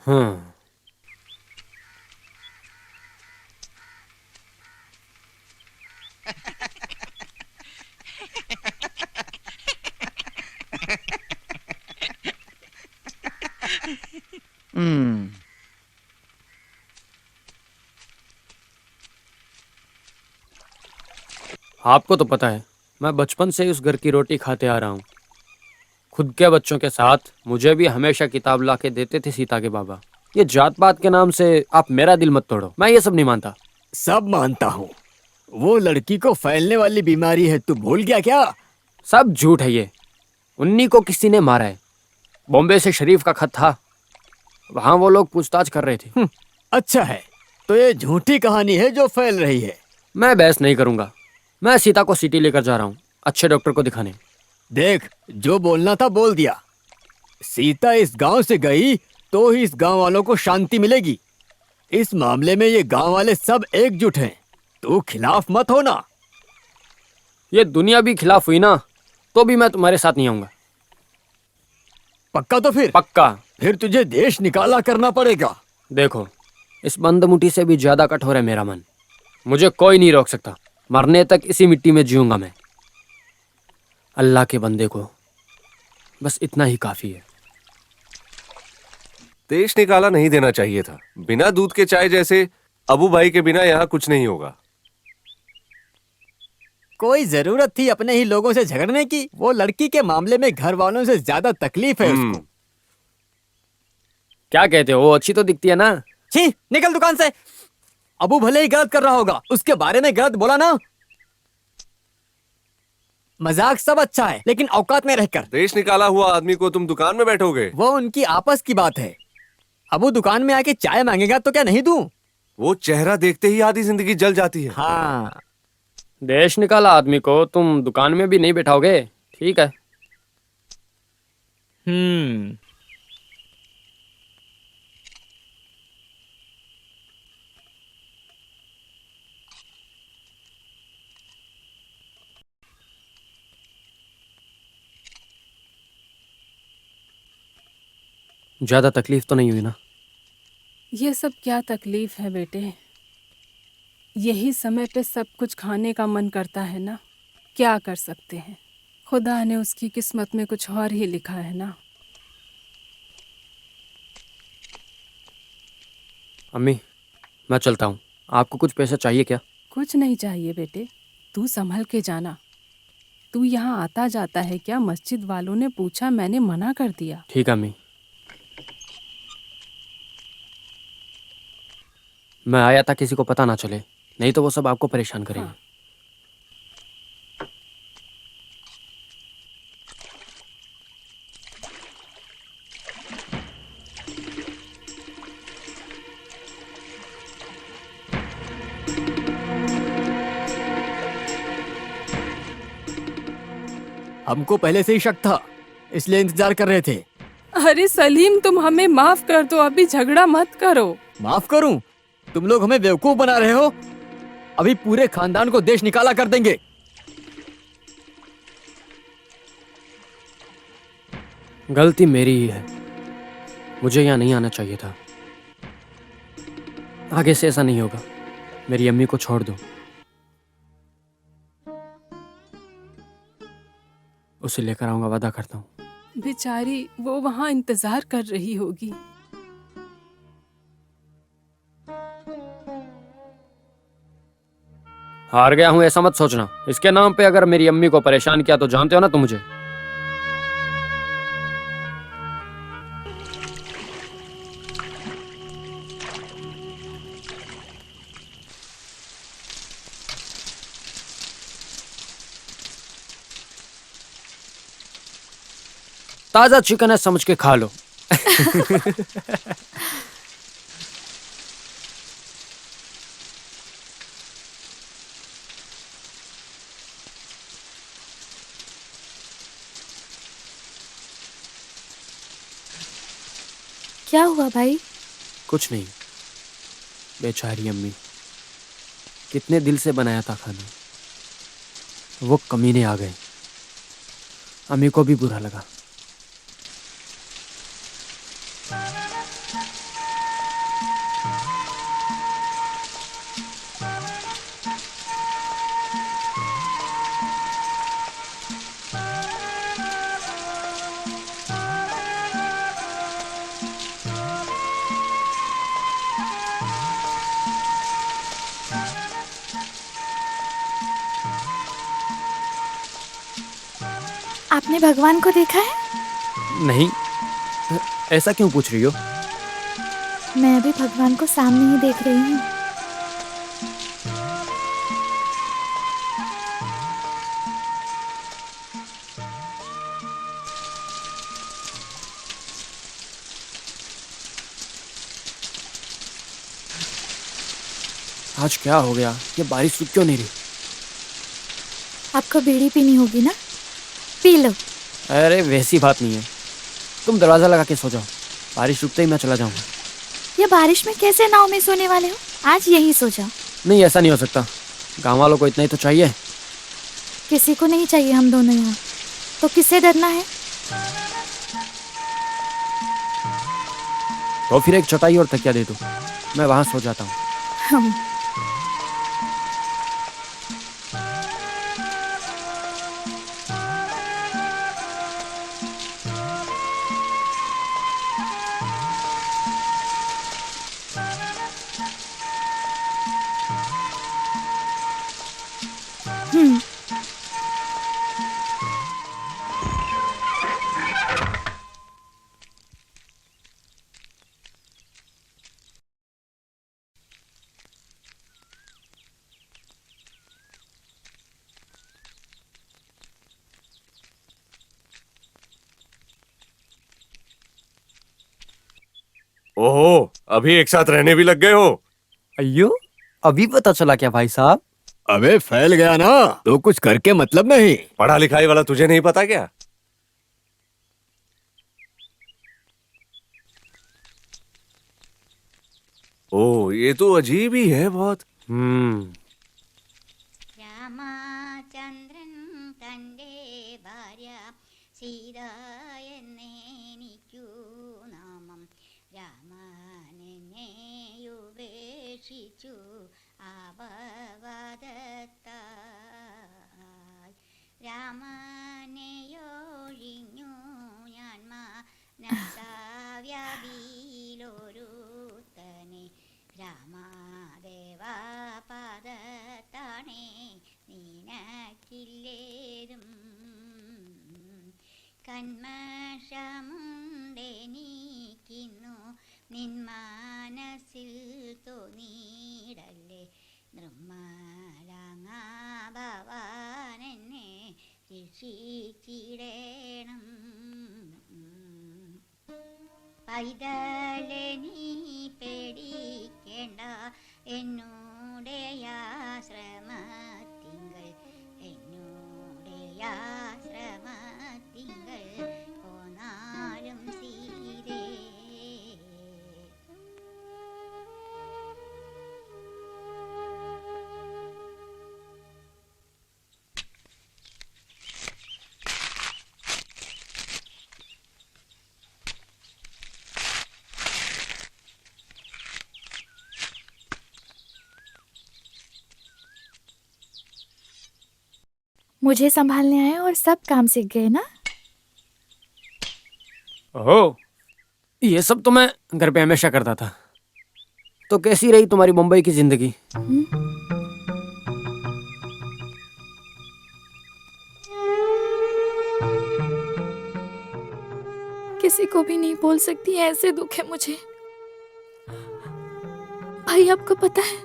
हाँ। आपको तो पता है, मैं बचपन से उस घर की रोटी खाते आ रहा हूँ। खुद के बच्चों के साथ मुझे भी हमेशा किताब ला के देते थे सीता के बाबा। ये जात पात के नाम से आप मेरा दिल मत तोड़ो, मैं ये सब नहीं मानता।
सब मानता हूँ। वो लड़की को फैलने वाली बीमारी है, तू भूल गया क्या?
सब झूठ है ये। उन्हीं को किसी ने मारा है। बॉम्बे से शरीफ का खत था, वहां वो लोग पूछताछ कर रहे थे।
अच्छा है, तो ये झूठी कहानी है जो फैल रही है।
मैं बहस नहीं करूंगा। मैं सीता को सिटी लेकर जा रहा हूँ अच्छे डॉक्टर को दिखाने।
देख, जो बोलना था बोल दिया। सीता इस गांव से गई तो ही इस गांव वालों को शांति मिलेगी। इस मामले में ये गांव वाले सब एकजुट हैं। तू खिलाफ मत होना।
ये दुनिया भी खिलाफ हुई ना, तो भी मैं तुम्हारे साथ नहीं आऊंगा।
पक्का? तो फिर
पक्का।
फिर तुझे देश निकाला करना पड़ेगा।
देखो, इस बंदमुट्ठी से भी ज्यादा कठोर है मेरा मन। मुझे कोई नहीं रोक सकता। मरने तक इसी मिट्टी में जीऊंगा मैं। अल्लाह के बंदे को बस इतना ही काफी है।
देश निकाला नहीं देना चाहिए था। बिना दूध के चाय जैसे अबू भाई के बिना यहाँ कुछ नहीं होगा।
कोई जरूरत थी अपने ही लोगों से झगड़ने की? वो लड़की के मामले में घर वालों से ज्यादा तकलीफ है उसको।
क्या कहते हो? वो अच्छी तो दिखती है ना।
छी, निकल दुकान से। अबू भले ही गलत कर रहा होगा, उसके बारे में गलत बोला ना। मजाक सब अच्छा है, लेकिन औकात में रहकर।
देश निकाला हुआ आदमी को तुम दुकान में बैठोगे?
वो उनकी आपस की बात है। अबू दुकान में आके चाय मांगेगा तो क्या नहीं दूं?
वो चेहरा देखते ही आधी जिंदगी जल जाती है।
हाँ।
देश निकाला आदमी को तुम दुकान में भी नहीं बैठाओगे? ठीक है। ज्यादा तकलीफ तो नहीं हुई ना?
ये सब क्या तकलीफ है बेटे, यही समय पे सब कुछ खाने का मन करता है ना, क्या कर सकते हैं। खुदा ने उसकी किस्मत में कुछ और ही लिखा है ना।
अम्मी, मैं चलता हूँ। आपको कुछ पैसा चाहिए क्या?
कुछ नहीं चाहिए बेटे, तू संभल के जाना। तू यहाँ आता जाता है क्या? मस्जिद वालों ने पूछा, मैंने मना कर दिया।
ठीक है अम्मी। मैं आया था किसी को पता ना चले, नहीं तो वो सब आपको परेशान करेंगे।
हाँ।
हमको पहले से ही शक था, इसलिए इंतजार कर रहे थे।
अरे सलीम, तुम हमें माफ कर दो, अभी झगड़ा मत करो।
माफ करूं? तुम लोग हमें बेवकूफ बना रहे हो। अभी पूरे खानदान को देश निकाला कर देंगे। गलती मेरी ही है, मुझे यहाँ नहीं आना चाहिए था। आगे से ऐसा नहीं होगा। मेरी अम्मी को छोड़ दो, उसे लेकर आऊंगा, वादा करता हूँ।
बेचारी वो वहाँ इंतजार कर रही होगी।
हार गया हूं ऐसा मत सोचना। इसके नाम पे अगर मेरी अम्मी को परेशान किया तो जानते हो ना तुम मुझे। ताजा चिकन है समझ के खा लो।
क्या हुआ भाई?
कुछ नहीं, बेचारी अम्मी, कितने दिल से बनाया था खाना, वो कमीने आ गए। अम्मी को भी बुरा लगा।
आपने भगवान को देखा है?
नहीं, ऐसा क्यों पूछ रही हो?
मैं भी भगवान को सामने ही देख रही हूँ।
आज क्या हो गया? ये बारिश रुक क्यों नहीं रही?
आपको बीड़ी पीनी होगी ना, पी लो।
अरे वैसी बात नहीं है, तुम दरवाजा लगा के सो जाओ, बारिश रुकते ही मैं चला जाऊंगा।
ये बारिश में कैसे नाव में सोने वाले हो? आज यहीं सो जाओ।
नहीं, ऐसा नहीं हो सकता। गांव वालों को इतना ही तो चाहिए।
किसी को नहीं चाहिए, हम दोनों यहाँ, तो किससे डरना है?
तो फिर एक चटाई और तकिया दे दो, मैं वहां सो जाता हूँ।
हम
ओहो, अभी एक साथ रहने भी लग गए हो।
अयो, अभी पता चला क्या भाई साहब? अबे फैल गया ना, तो कुछ करके मतलब नहीं।
पढ़ा लिखाई वाला तुझे नहीं पता क्या? ओ, ये तो अजीब ही है बहुत।
രാമചന്ദ്രൻ തൻ്റെ ഭാര്യ സീത എന്നേനിക്കു നാമം
രക്ഷിച്ചു ആപവദത്താൽ രാമനെയൊഴിഞ്ഞു ഞാൻ മനസ്സാവ്യാപിയിലൊരുത്തനെ രാമദേവാ പാദത്താണേ നിനക്കില്ലേതും കന്മഷമുണ്ടെനിക്കുന്നു നിൻ മനസ്സിൽ തോന്നിയിടല്ലേ നിർമ്മലാങ്ങാ ഭവാനെന്നെ രക്ഷിച്ചിടേണം പൈതലെ നീ പേടിക്കേണ്ട എന്നോടെ ആശ്രമത്തിങ്കൾ പോന്നാലും സീരേ
मुझे संभालने आए और सब काम सीख गए ना।
ओह, ये सब तो मैं घर पे हमेशा करता था। तो कैसी रही तुम्हारी मुंबई की जिंदगी?
किसी को भी नहीं बोल सकती, ऐसे दुख है मुझे। भाई आपको पता है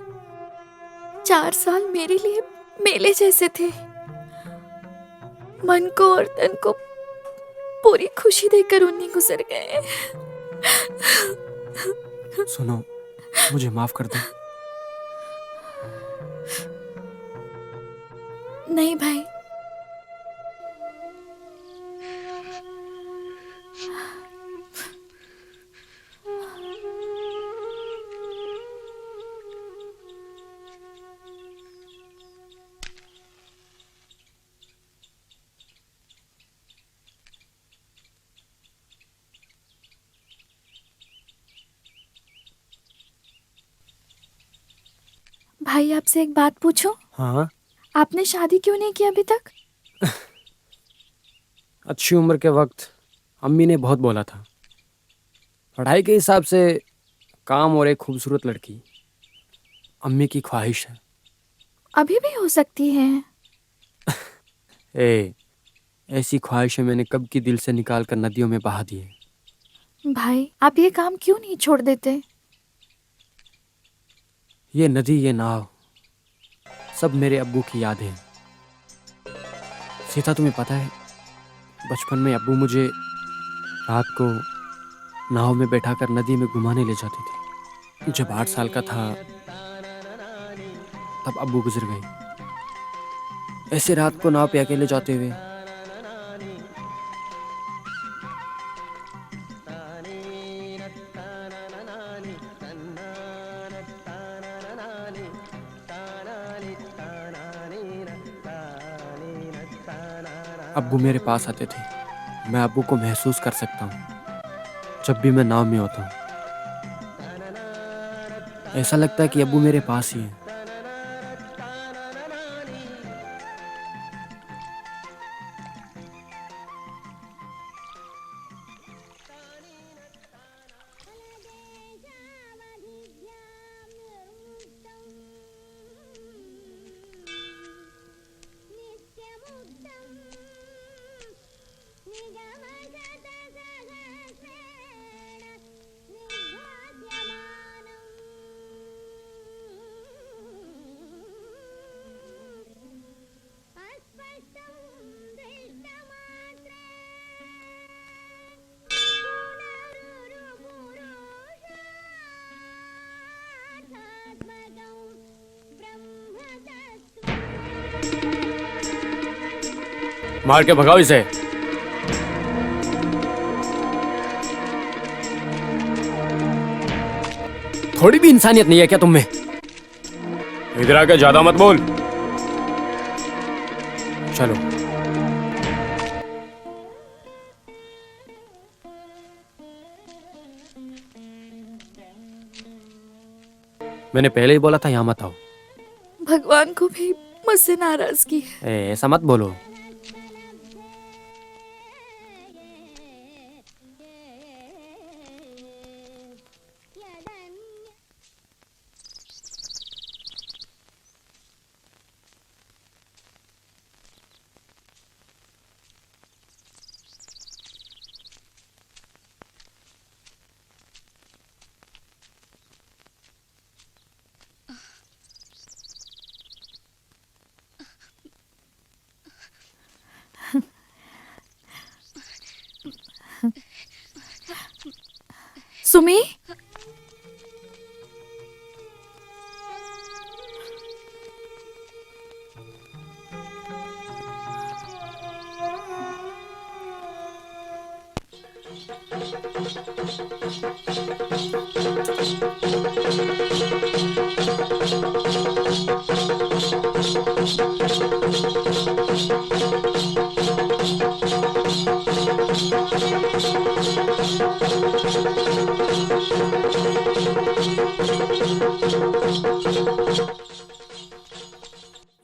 4 साल मेरे लिए मेले जैसे थे। मन को और तन को पूरी खुशी देकर उन्हीं गुजर गए।
सुनो, मुझे माफ कर दो।
नहीं भाई, भाई आपसे एक बात पूछूं?
हाँ,
आपने शादी क्यों नहीं की अभी तक?
अच्छी उम्र के वक्त अम्मी ने बहुत बोला था। पढ़ाई के हिसाब से काम और एक खूबसूरत लड़की अम्मी की ख्वाहिश है।
अभी भी हो सकती है।
ऐसी ख्वाहिशें मैंने कब की दिल से निकाल कर नदियों में बहा दी है।
भाई आप ये काम क्यों नहीं छोड़ देते?
ये नदी, ये नाव, सब मेरे अब्बू की याद है। सीता, तुम्हें पता है बचपन में अब्बू मुझे रात को नाव में बैठाकर नदी में घुमाने ले जाते थे। जब 8 साल का था तब अब्बू गुजर गए। ऐसे रात को नाव पे अकेले जाते हुए अब्बू मेरे पास आते थे। मैं अब्बू को महसूस कर सकता हूँ जब भी मैं नाव में होता हूँ। ऐसा लगता है कि अब्बू मेरे पास ही है। मार के भगाओ इसे। थोड़ी भी इंसानियत नहीं है क्या तुम में? इधर आके ज्यादा मत बोल। चलो। मैंने पहले ही बोला था यहाँ मत आओ।
भगवान को भी मुझसे नाराजगी है।
ऐसा मत बोलो।
सुमी,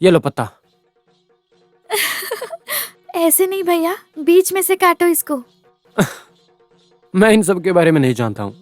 ये लो पत्ता।
ऐसे नहीं भैया, बीच में से काटो इसको।
मैं इन सब के बारे में नहीं जानता हूँ।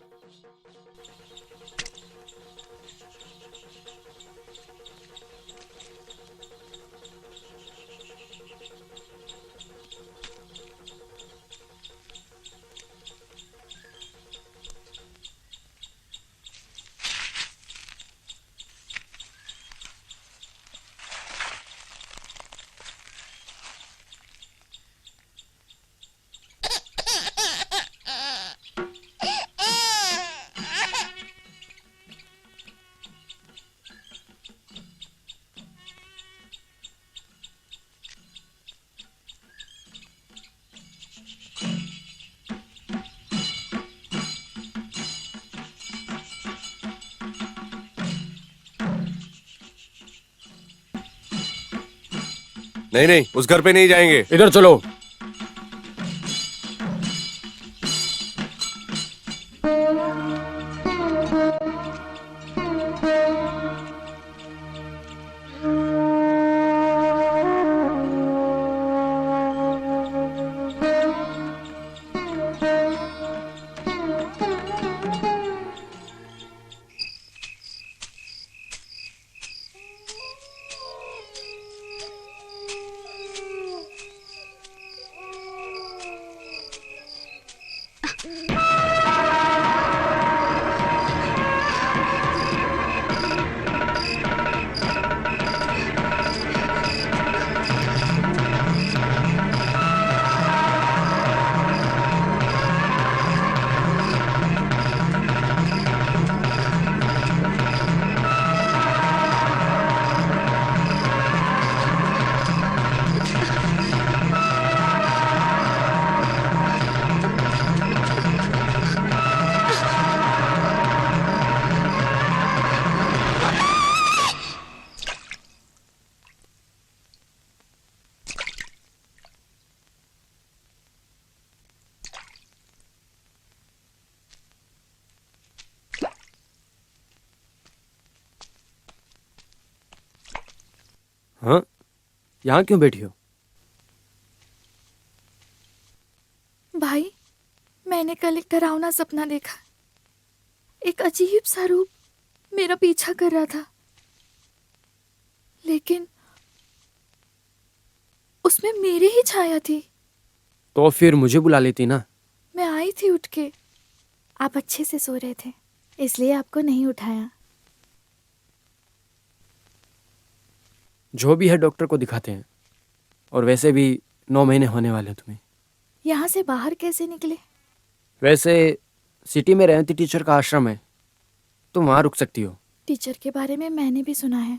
नहीं नहीं, उस घर पे नहीं जाएंगे।
इधर चलो। हाँ, यहाँ क्यों बैठी हो?
भाई, मैंने कल एक डरावना सपना देखा। एक अजीब सा रूप मेरा पीछा कर रहा था, लेकिन उसमें मेरी ही छाया थी।
तो फिर मुझे बुला लेती ना।
मैं आई थी उठ के, आप अच्छे से सो रहे थे, इसलिए आपको नहीं उठाया।
जो भी है डॉक्टर को दिखाते हैं, और वैसे भी 9 महीने होने वाले हैं तुम्हें।
यहाँ से बाहर कैसे निकले?
वैसे सिटी में रेवती टीचर का आश्रम है, तुम वहाँ रुक सकती हो।
टीचर के बारे में मैंने भी सुना है।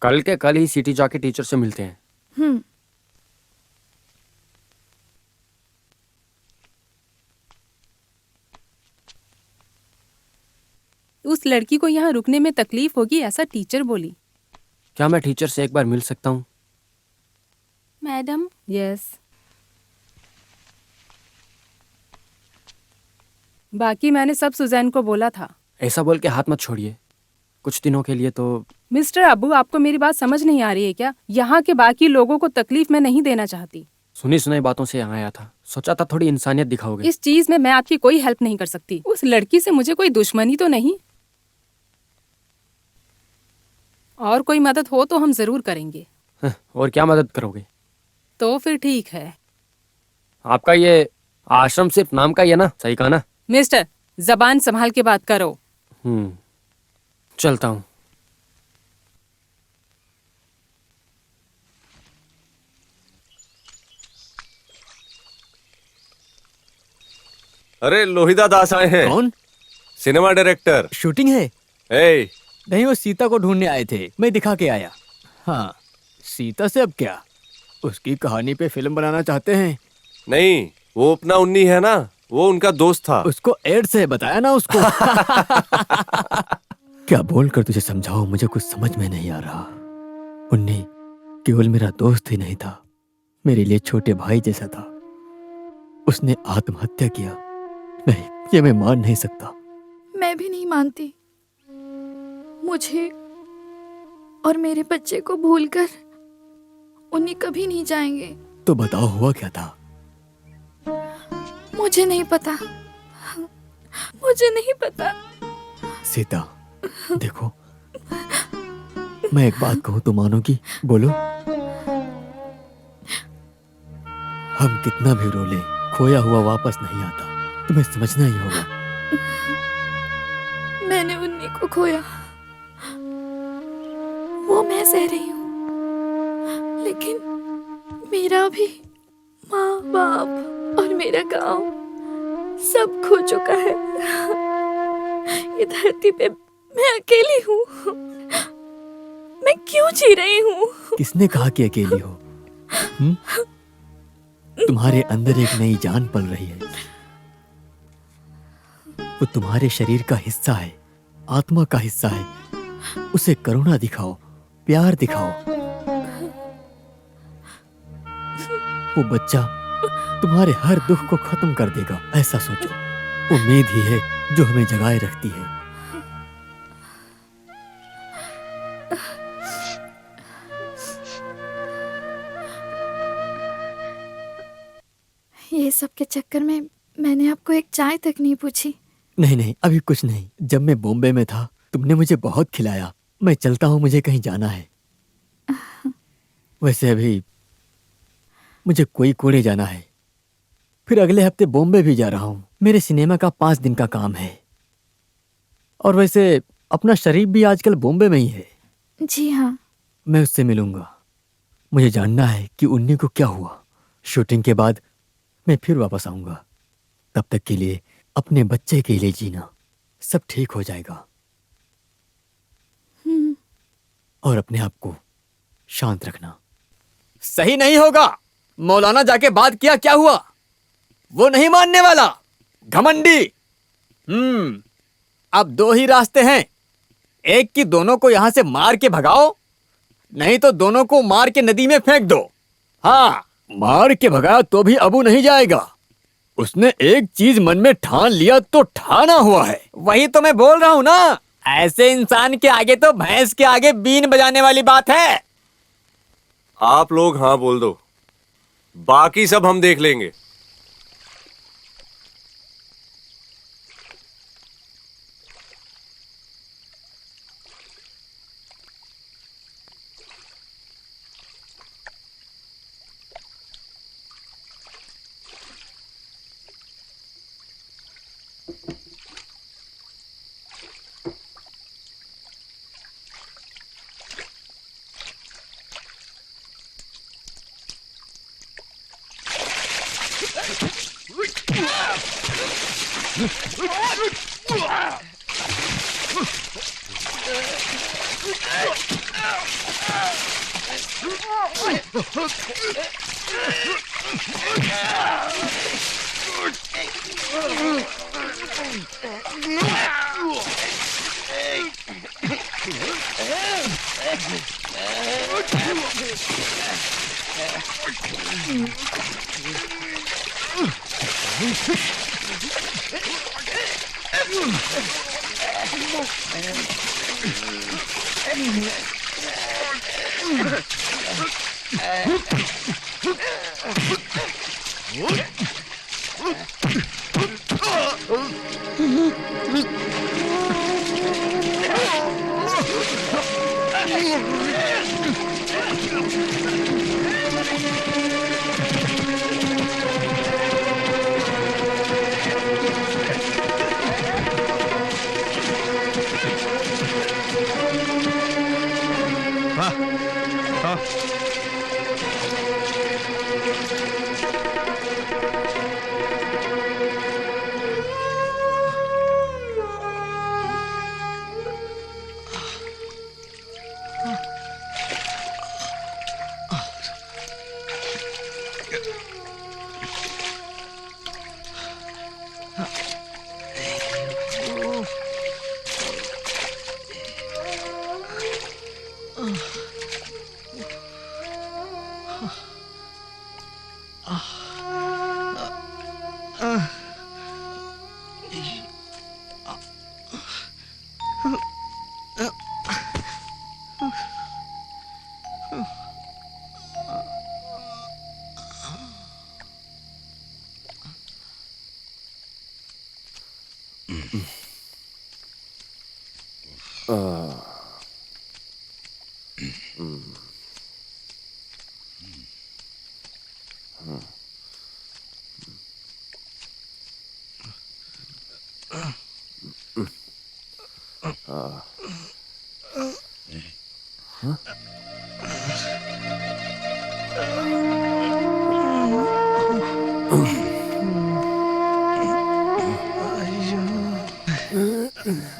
कल के कल ही सिटी जाके टीचर से मिलते हैं।
उस लड़की को यहाँ रुकने में तकलीफ होगी, ऐसा टीचर बोली।
क्या मैं टीचर से एक बार मिल सकता हूँ?
मैडम। यस। बाकी मैंने सब सुजैन को बोला था।
ऐसा बोल के हाथ मत छोड़िए। कुछ दिनों के लिए तो।
मिस्टर अबू, आपको मेरी बात समझ नहीं आ रही है क्या? यहाँ के बाकी लोगों को तकलीफ मैं नहीं देना चाहती।
सुनी सुनाई बातों से यहाँ आया था, सोचा था थोड़ी इंसानियत दिखाओगे।
इस चीज में मैं आपकी कोई हेल्प नहीं कर सकती। उस लड़की से मुझे कोई दुश्मनी तो नहीं, और कोई मदद हो तो हम जरूर करेंगे।
और क्या मदद करोगे?
तो फिर ठीक है।
आपका ये आश्रम सिर्फ नाम का ही है ना, सही कहा ना?
मिस्टर, जबान संभाल के बात करो।
चलता हूँ।
अरे लोहिता दास आए हैं।
कौन?
Cinema director.
शूटिंग है?
ए,
नहीं, वो सीता को ढूंढने आए थे, मैं दिखा के आया। हाँ, सीता से अब क्या? उसकी कहानी पे फिल्म बनाना चाहते हैं।
नहीं, वो अपना उन्नी है ना, वो उनका दोस्त था।
उसको एड्स है, बताया ना उसको। क्या बोलकर तुझे समझाऊं, मुझे कुछ समझ में नहीं आ रहा। उन्नी केवल मेरा दोस्त ही नहीं था, मेरे लिए छोटे भाई जैसा था। उसने आत्महत्या किया। नहीं, ये मैं मान नहीं सकता।
मैं भी नहीं मानती। मुझे और मेरे बच्चे को भूलकर उन्हीं कभी नहीं जाएंगे।
तो बताओ, हुआ क्या था?
मुझे नहीं पता, मुझे नहीं पता।
सीता, देखो, मैं एक बात कहूं तो मानोगी? बोलो। हम कितना भी रो लें, खोया हुआ वापस नहीं आता। तुम्हें समझना ही होगा।
मैंने उन्हीं को खोया, वो मैं सह रही हूँ, लेकिन मेरा भी माँ बाप और मेरा गांव सब खो चुका है। ये धरती पे मैं अकेली हूँ। मैं क्यों जी रही हूँ?
किसने कहा कि अकेली हो? तुम्हारे अंदर एक नई जान पल रही है। वो तुम्हारे शरीर का हिस्सा है, आत्मा का हिस्सा है। उसे करुणा दिखाओ, प्यार दिखाओ। वो बच्चा तुम्हारे हर दुख को खत्म कर देगा, ऐसा सोचो। उम्मीद ही है जो हमें जगाए रखती है।
ये सब के चक्कर में मैंने आपको एक चाय तक नहीं पूछी।
नहीं नहीं, अभी कुछ नहीं। जब मैं बॉम्बे में था तुमने मुझे बहुत खिलाया। मैं चलता हूँ, मुझे कहीं जाना है। वैसे अभी मुझे कोई कोड़े जाना है, फिर अगले हफ्ते बॉम्बे भी जा रहा हूँ। मेरे सिनेमा का 5 दिन का काम है। और वैसे अपना शरीफ भी आजकल बॉम्बे में ही है।
जी हाँ।
मैं उससे मिलूंगा। मुझे जानना है कि उन्नी को क्या हुआ। शूटिंग के बाद मैं फिर वापस आऊंगा। तब तक के लिए अपने बच्चे के लिए जीना, सब ठीक हो जाएगा। और अपने आप को शांत रखना। सही नहीं होगा। मौलाना जाके बात किया, क्या हुआ? वो नहीं मानने वाला, घमंडी। अब 2 ही रास्ते हैं। एक कि दोनों को यहां से मार के भगाओ, नहीं तो दोनों को मार के नदी में फेंक दो। हाँ, मार के भगाया तो भी अबू नहीं जाएगा। उसने एक चीज मन में ठान लिया तो ठाना हुआ है। वही तो मैं बोल रहा हूं ना, ऐसे इंसान के आगे तो भैंस के आगे बीन बजाने वाली बात है।
आप लोग हाँ बोल दो, बाकी सब हम देख लेंगे।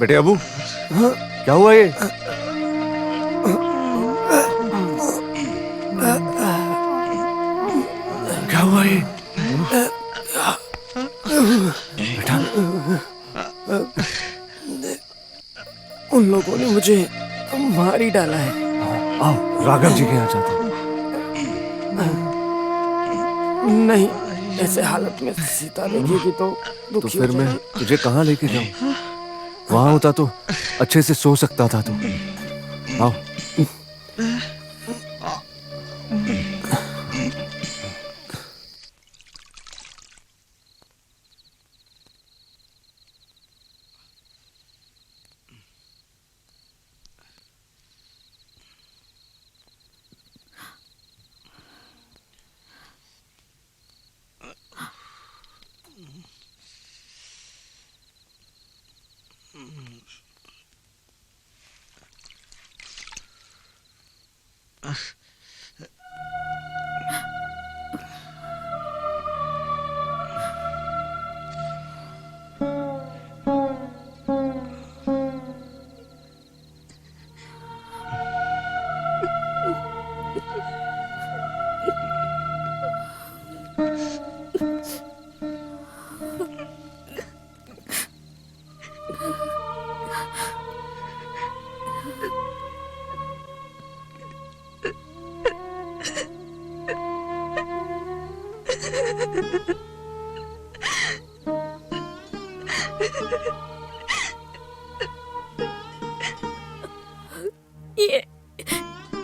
बेटे अबू, क्या हुआ ये? क्या हुआ ये? बेटा,
उन लोगों ने मुझे मार ही डाला है।
आओ राघव जी के यहाँ जाते हैं।
नहीं, ऐसे हालत में सीता देखेगी तो दुखी
फिर
हो
मैं
जाएगी।
तुझे कहाँ लेके जाऊँ? वहां होता तो अच्छे से सो सकता था तू। आओ।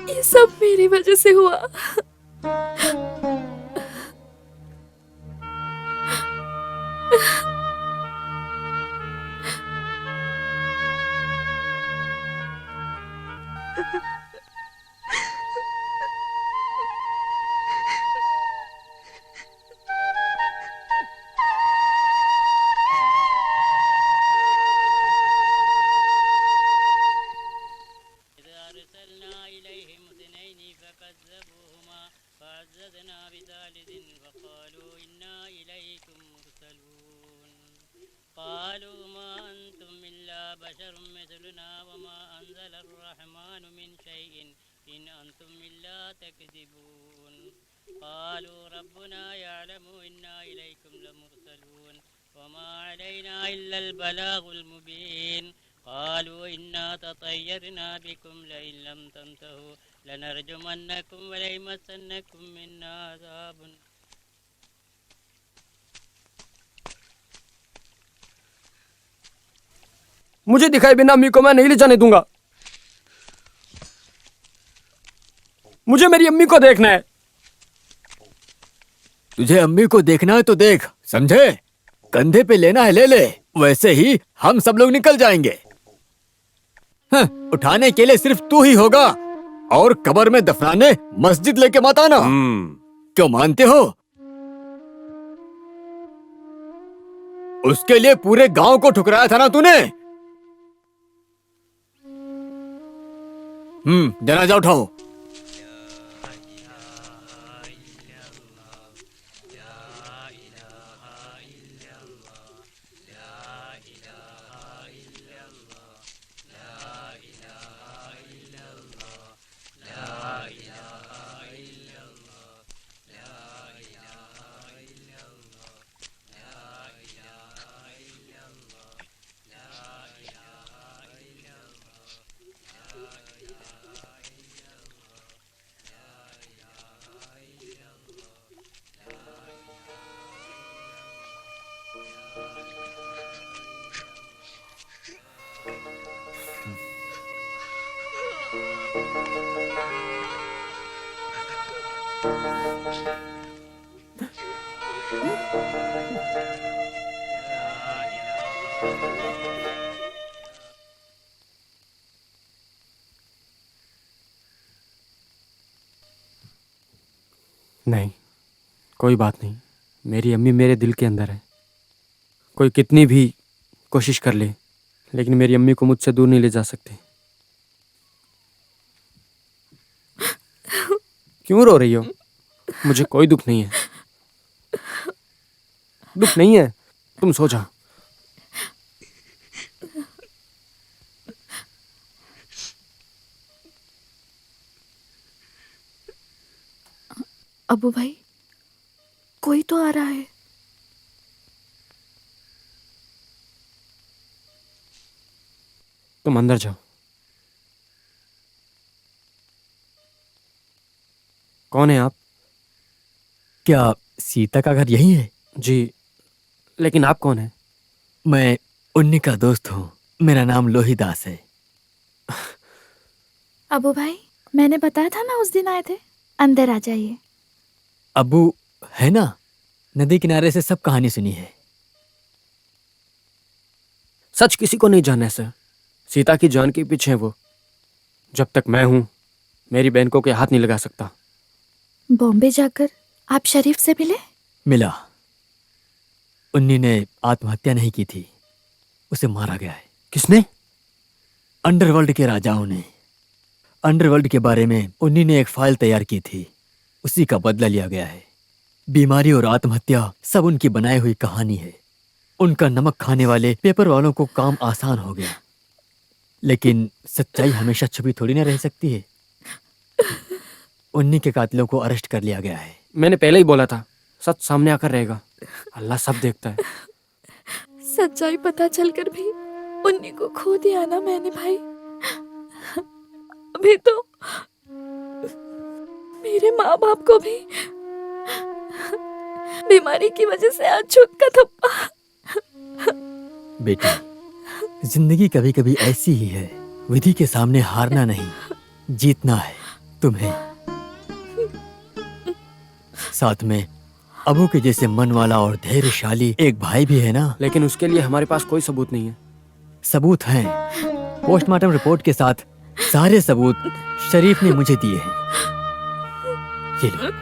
ये सब मेरी वजह से हुआ।
मुझे दिखाए बिना मी को मैं नहीं ले जाने दूंगा।
मुझे मेरी अम्मी को देखना है। तुझे अम्मी को देखना है तो देख, समझे? कंधे पे लेना है ले ले, वैसे ही हम सब लोग निकल जाएंगे। हाँ, उठाने के लिए सिर्फ तू ही होगा, और कब्र में दफनाने मस्जिद लेके मत आना। क्यों, मानते हो? उसके लिए पूरे गांव को ठुकराया था ना तूने। जनाजा उठाओ।
नहीं, कोई बात नहीं। मेरी अम्मी मेरे दिल के अंदर है। कोई कितनी भी कोशिश कर ले, लेकिन मेरी अम्मी को मुझसे दूर नहीं ले जा सकते। क्यों रो रही हो? मुझे कोई दुख नहीं है। दुख नहीं है, तुम सो जाओ।
अबू भाई, कोई तो आ रहा है।
तुम अंदर जाओ। कौन है आप?
क्या सीता का घर यही है?
जी, लेकिन आप कौन हैं?
मैं उन्नी का दोस्त हूँ। मेरा नाम लोहीदास है।
अबू भाई, मैंने बताया था ना उस दिन आए थे। अंदर आ जाइए।
अबू है ना, नदी किनारे से सब कहानी सुनी है।
सच किसी को नहीं जानना है सर। सीता की जान के पीछे है वो। जब तक मैं हूं, मेरी बहन को कोई हाथ नहीं लगा सकता।
बॉम्बे जाकर आप शरीफ से मिले?
मिला। उन्नी ने आत्महत्या नहीं की थी, उसे मारा गया है।
किसने?
अंडरवर्ल्ड के राजाओं ने। अंडरवर्ल्ड के बारे में उन्नी ने एक फाइल तैयार की थी, उसी का बदला लिया गया है। बीमारी और आत्महत्या सब उनकी बनाई हुई कहानी है। उनका नमक खाने वाले पेपर वालों को काम आसान हो गया, लेकिन सच्चाई हमेशा छुपी थोड़ी ना रह सकती है। उन्नी के कातिलों को अरेस्ट कर लिया गया है।
मैंने पहले ही बोला था, सच सामने आकर रहेगा। अल्लाह सब देखता है।
सच्चाई पता चलकर भी उन्नी को खो दिया ना मैंने भाई। अभी तो मेरे माँ बाप को भी बीमारी की वजह से आज छूत का थप्पा।
बेटी, जिंदगी कभी कभी ऐसी ही है। विधि के सामने हारना नहीं, जीतना है तुम्हें। साथ में अबू के जैसे मन वाला और धैर्यशाली एक भाई भी है ना।
लेकिन उसके लिए हमारे पास कोई सबूत नहीं है।
सबूत हैं। पोस्टमार्टम रिपोर्ट के साथ सारे सबूत शरीफ ने मुझे दिए हैं। ये लो।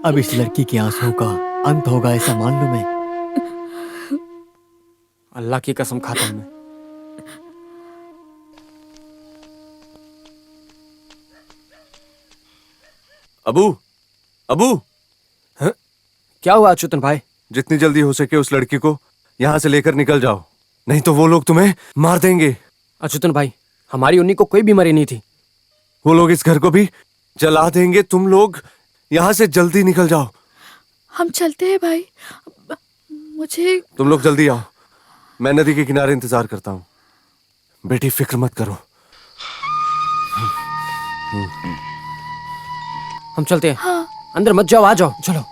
अब इस लड़की के आंसुओं का अंत होगा, ऐसा मान लूं मैं।
अल्लाह की कसम खाता हूं मैं।
अबू, अबू,
हाँ? क्या हुआ अच्युतन भाई?
जितनी जल्दी हो सके उस लड़की को यहाँ से लेकर निकल जाओ, नहीं तो वो लोग तुम्हें मार देंगे।
अच्युतन भाई, हमारी उन्नी को कोई बीमारी नहीं थी।
वो लोग इस घर को भी जला देंगे। तुम लोग यहाँ से जल्दी निकल जाओ।
हम चलते हैं भाई। मुझे
तुम लोग जल्दी आओ, मैं नदी के किनारे इंतजार करता हूँ। बेटी फिक्र मत करो।
हम चलते हैं।
हाँ।
अंदर मत जाओ, आ जाओ, चलो।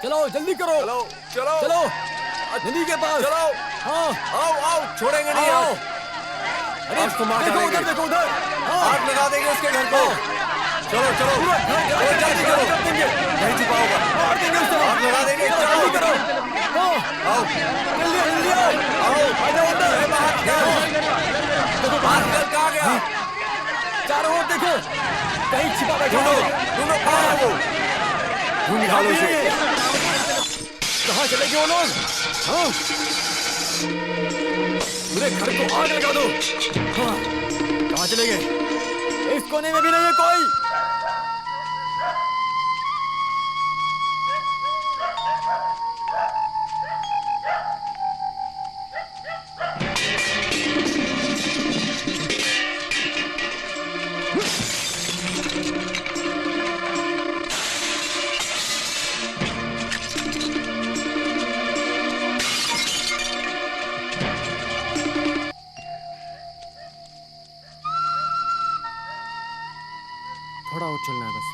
चलो जल्दी करो,
चलो चलो
चलो नदी के पास।
चलो,
हाँ
आओ आओ, छोड़ेंगे नहीं
आओ।
आओ।
अरे
आज तो मार
देखो
डालेंगे।
उधर, देखो उधर। हाँ
आग लगा देंगे उसके घर को। चलो चलो, चलो जल्दी करो,
कर देंगे,
नहीं छुपा होगा।
मार देंगे उसको।
आग लगा देंगे,
चलो,
चलो।
जल्दी करो। हाँ
आओ
जल्दी जल्दी आओ,
आओ,
आ जाओ अंदर।
अरे बाहर निकल।
देखो
बाहर निकल, कहाँ गया?
चारों ओर देखो, कहीं छिपा बैठा
ढूंढो
हो।
ढूंढो, कहाँ है वो? ढूंढ निकालो उसे।
कहाँ चले गए वो लोग? हाँ पूरे घर को आग लगा दो। हाँ कहाँ चले गए? इस कोने में भी नहीं है कोई। थोड़ा और चलना है बस।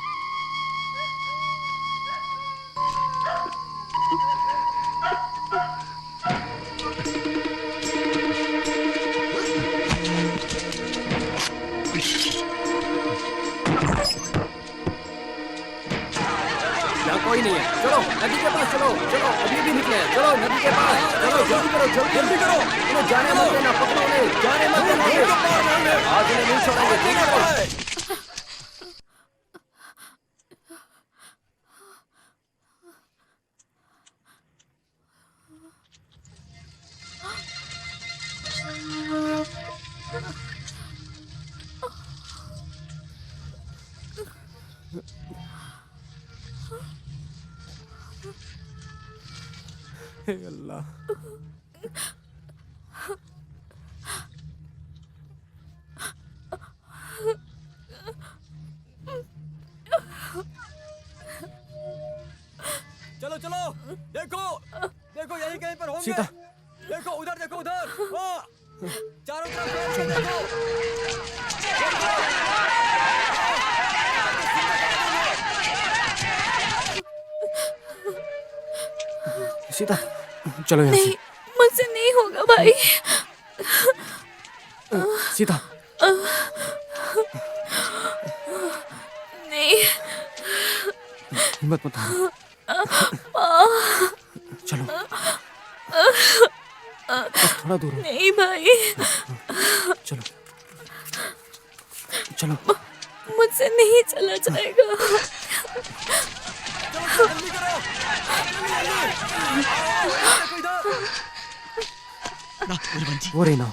यहाँ कोई नहीं है, चलो नदी के पास चलो, चलो अभी भी निकले हैं, चलो नदी के पास, चलो जल्दी करो, जल्दी करो, उन्हें जाने मत देना, पकड़ो उन्हें, जाने मत देना, आज उन्हें नहीं छोड़ेंगे, ठीक है? हे अल्लाह। चलो चलो, देखो देखो यही कहीं पर होंगे।
सीता।
देखो उधर, देखो उधर। हाँ चारों तरफ देखो। सीता चलो यहाँ
नहीं, मुझसे नहीं होगा भाई।
से। सीता
नहीं।
हिम्मत मत हारो। चलो बस थोड़ा दूर हो।
नहीं भाई,
चलो चलो
मुझसे नहीं चला जाएगा।
जल्दी करो। वो रही ना।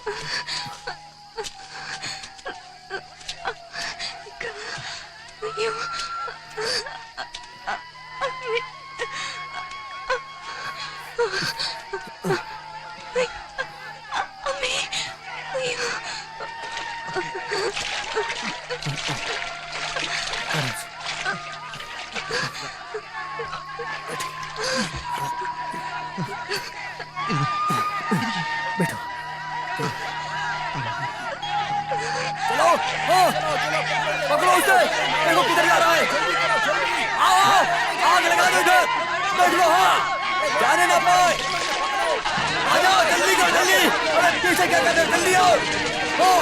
बैठो। चलो हाँ पकड़ो उसे, देखो किधर जा रहा है। आओ आओ, आग लगा दो इधर, देख लो। हाँ जाने ना पाए। आ जाओ जल्दी करो, जल्दी। अरे पीछे क्या कर रहे हो, जल्दी आओ। हाँ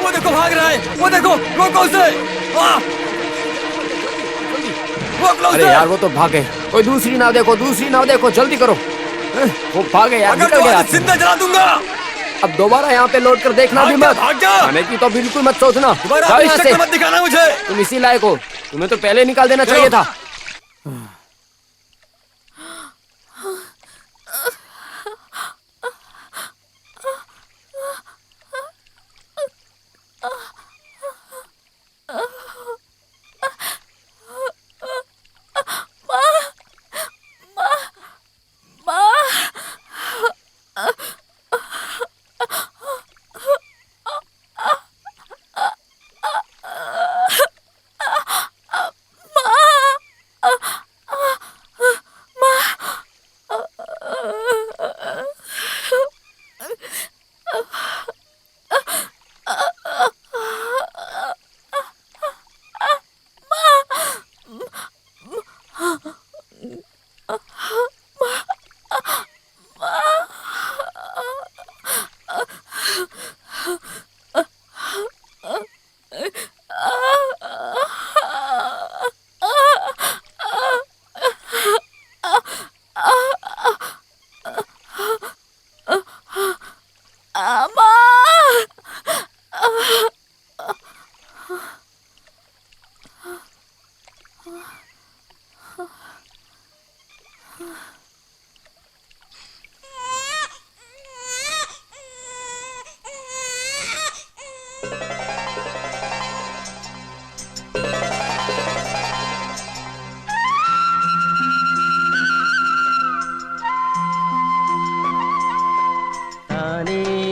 वो देखो भाग रहा है, वो देखो, रोको उसे। हाँ रोक लो उसे।
अरे यार वो तो भाग गए, कोई दूसरी नाव देखो, दूसरी नाव देखो, जल्दी करो। वो भागे यार,
अगर
निकल
तो
गया।
आज जिंदा जला दूंगा।
अब दोबारा यहाँ पे लौट कर देखना भी मत,
भाग जा।
आने की तो बिल्कुल मत सोचना।
दोबारा
जाओ
अपनी
यहाँ से,
शक्ल मत दिखाना मुझे।
तुम इसी लायक हो, तुम्हें तो पहले निकाल देना चाहिए था। भवानी